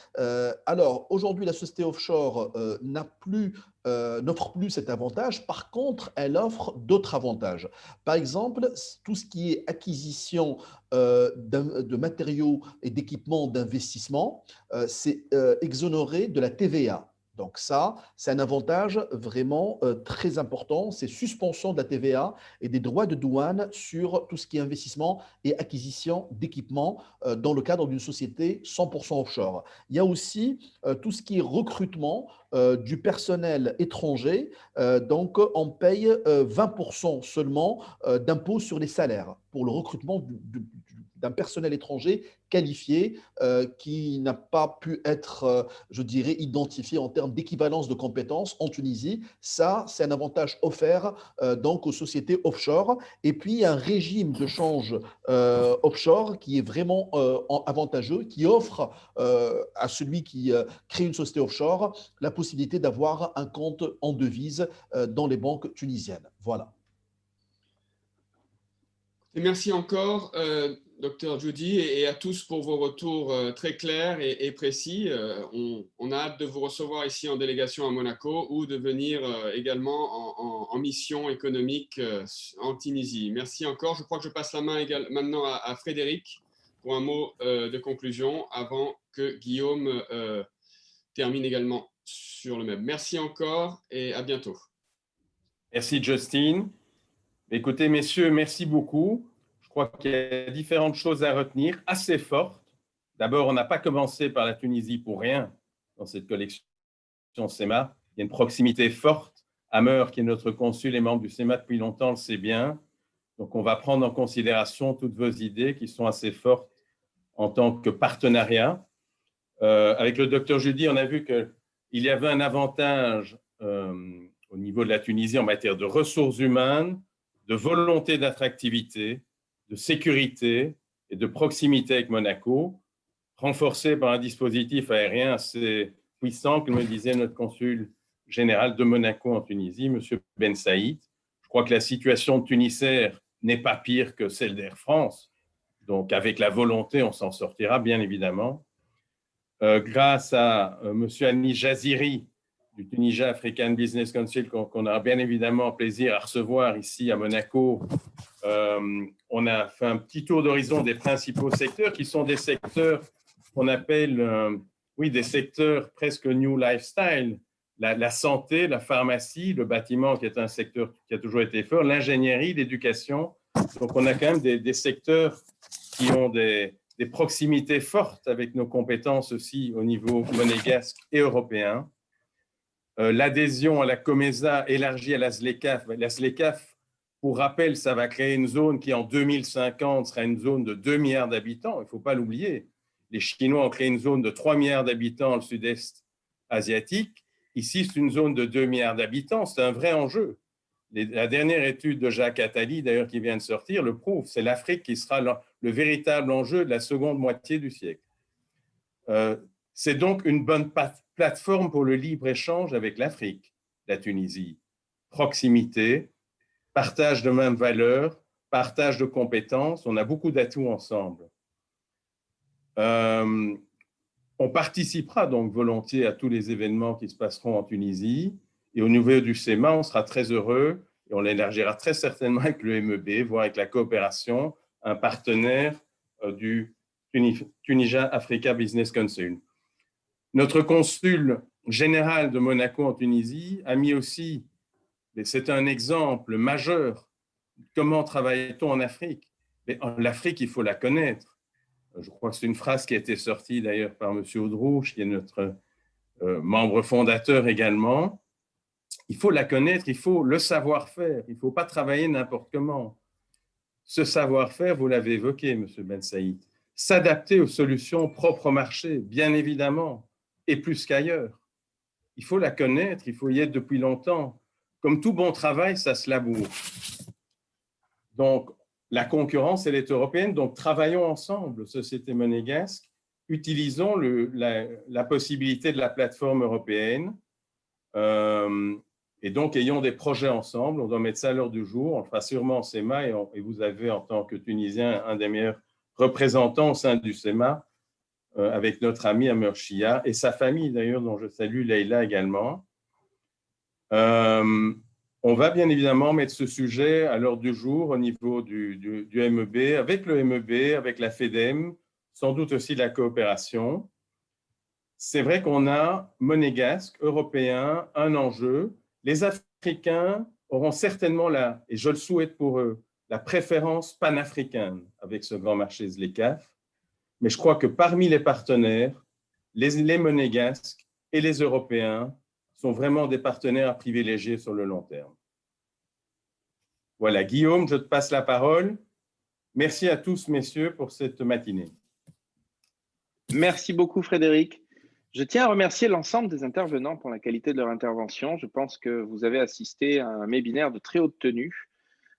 Alors, aujourd'hui, la société offshore n'offre plus cet avantage. Par contre, elle offre d'autres avantages. Par exemple, tout ce qui est acquisition de matériaux et d'équipements d'investissement, c'est exonéré de la TVA. Donc ça, c'est un avantage vraiment très important. C'est suspension de la TVA et des droits de douane sur tout ce qui est investissement et acquisition d'équipements dans le cadre d'une société 100% offshore. Il y a aussi tout ce qui est recrutement du personnel étranger. Donc, on paye 20% seulement d'impôts sur les salaires pour le recrutement un personnel étranger qualifié qui n'a pas pu être, je dirais, identifié en termes d'équivalence de compétences en Tunisie. Ça, c'est un avantage offert donc aux sociétés offshore. Et puis, un régime de change offshore qui est vraiment avantageux, qui offre à celui qui crée une société offshore la possibilité d'avoir un compte en devise dans les banques tunisiennes. Voilà. Et merci encore, Dr Djoudi, et à tous pour vos retours très clairs et précis. On a hâte de vous recevoir ici en délégation à Monaco ou de venir également en mission économique en Tunisie. Merci encore. Je crois que je passe la main maintenant à Frédéric pour un mot de conclusion avant que Guillaume termine également sur le même. Merci encore et à bientôt. Merci, Justine. Écoutez, messieurs, merci beaucoup. Je crois qu'il y a différentes choses à retenir, assez fortes. D'abord, on n'a pas commencé par la Tunisie pour rien dans cette collection SEMA. Il y a une proximité forte. Amer, qui est notre consul et membre du SEMA depuis longtemps, le sait bien. Donc, on va prendre en considération toutes vos idées qui sont assez fortes en tant que partenariat. Avec le docteur Djoudi, on a vu qu'il y avait un avantage au niveau de la Tunisie en matière de ressources humaines, de volonté d'attractivité, de sécurité et de proximité avec Monaco, renforcé par un dispositif aérien assez puissant, comme me disait notre consul général de Monaco en Tunisie, M. Ben Saïd. Je crois que la situation de Tunisair n'est pas pire que celle d'Air France. Donc, avec la volonté, on s'en sortira, bien évidemment. Grâce à M. Annie Jaziri, du Tunisia African Business Council, qu'on a bien évidemment plaisir à recevoir ici à Monaco. On a fait un petit tour d'horizon des principaux secteurs qui sont des secteurs qu'on appelle, des secteurs presque new lifestyle. La santé, la pharmacie, le bâtiment qui est un secteur qui a toujours été fort, l'ingénierie, l'éducation. Donc, on a quand même des secteurs qui ont des proximités fortes avec nos compétences aussi au niveau monégasque et européen. L'adhésion à la COMESA élargie à la SLECAF. La SLECAF, pour rappel, ça va créer une zone qui, en 2050, sera une zone de 2 milliards d'habitants. Il ne faut pas l'oublier. Les Chinois ont créé une zone de 3 milliards d'habitants dans le sud-est asiatique. Ici, c'est une zone de 2 milliards d'habitants. C'est un vrai enjeu. La dernière étude de Jacques Attali, d'ailleurs, qui vient de sortir, le prouve. C'est l'Afrique qui sera le véritable enjeu de la seconde moitié du siècle. C'est donc une bonne plateforme pour le libre-échange avec l'Afrique, la Tunisie. Proximité, partage de mêmes valeurs, partage de compétences, on a beaucoup d'atouts ensemble. On participera donc volontiers à tous les événements qui se passeront en Tunisie. Et au niveau du SEMA, on sera très heureux et on l'élargira très certainement avec le MEB, voire avec la coopération, un partenaire du Tunisia Africa Business Council. Notre consul général de Monaco en Tunisie a mis aussi, et c'est un exemple majeur, comment travaille-t-on en Afrique? Mais l'Afrique, il faut la connaître. Je crois que c'est une phrase qui a été sortie d'ailleurs par M. Audrouche, qui est notre membre fondateur également. Il faut la connaître, il faut le savoir-faire, il ne faut pas travailler n'importe comment. Ce savoir-faire, vous l'avez évoqué, M. Ben Saïd, s'adapter aux solutions propres au marché, bien évidemment, et plus qu'ailleurs. Il faut la connaître, il faut y être depuis longtemps. Comme tout bon travail, ça se laboure. Donc, la concurrence, elle est européenne, donc travaillons ensemble, société monégasque, utilisons la possibilité de la plateforme européenne et donc ayons des projets ensemble. On doit mettre ça à l'heure du jour, on le fera sûrement au SEMA et vous avez en tant que Tunisien un des meilleurs représentants au sein du SEMA avec notre ami Amer Chia et sa famille d'ailleurs, dont je salue Leïla également. On va bien évidemment mettre ce sujet à l'ordre du jour au niveau du MEB, avec le MEB, avec la FEDEM, sans doute aussi la coopération. C'est vrai qu'on a, monégasque, européen, un enjeu. Les Africains auront certainement, et je le souhaite pour eux, la préférence panafricaine avec ce grand marché ZLECAF. Mais je crois que parmi les partenaires, les monégasques et les Européens sont vraiment des partenaires à privilégier sur le long terme. Voilà, Guillaume, je te passe la parole. Merci à tous, messieurs, pour cette matinée. Merci beaucoup, Frédéric. Je tiens à remercier l'ensemble des intervenants pour la qualité de leur intervention. Je pense que vous avez assisté à un webinaire de très haute tenue.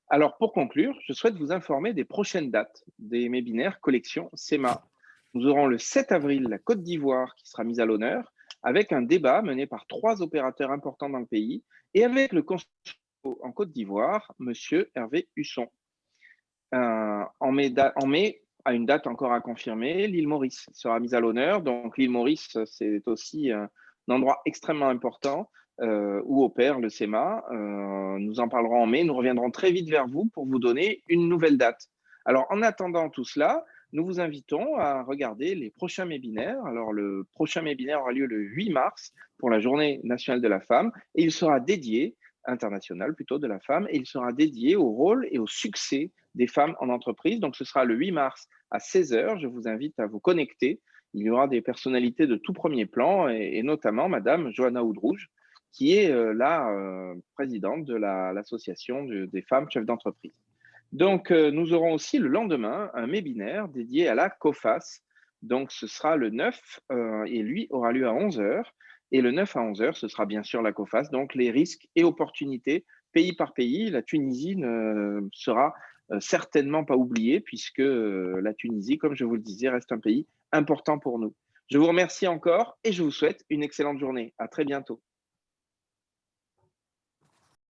Alors, pour conclure, je souhaite vous informer des prochaines dates des webinaires collection SEMA. Nous aurons le 7 avril la Côte d'Ivoire qui sera mise à l'honneur avec un débat mené par 3 opérateurs importants dans le pays et avec le consul en Côte d'Ivoire, M. Hervé Husson. En mai, à une date encore à confirmer, l'île Maurice sera mise à l'honneur. Donc, l'île Maurice, c'est aussi un endroit extrêmement important où opère le SEMA. Nous en parlerons en mai. Nous reviendrons très vite vers vous pour vous donner une nouvelle date. Alors, en attendant tout cela, nous vous invitons à regarder les prochains webinaires. Alors, le prochain webinaire aura lieu le 8 mars pour la Journée nationale de la femme et il sera dédié, international plutôt, de la femme, et il sera dédié au rôle et au succès des femmes en entreprise. Donc, ce sera le 8 mars à 16 h. Je vous invite à vous connecter. Il y aura des personnalités de tout premier plan et notamment Madame Johanna Oudrouge, qui est la présidente de l'association des femmes chefs d'entreprise. Donc, nous aurons aussi le lendemain un webinaire dédié à la COFAS. Donc, ce sera le 9 et lui aura lieu à 11 h. Et le 9 à 11 h, ce sera bien sûr la COFAS. Donc, les risques et opportunités pays par pays. La Tunisie ne sera certainement pas oubliée puisque la Tunisie, comme je vous le disais, reste un pays important pour nous. Je vous remercie encore et je vous souhaite une excellente journée. À très bientôt.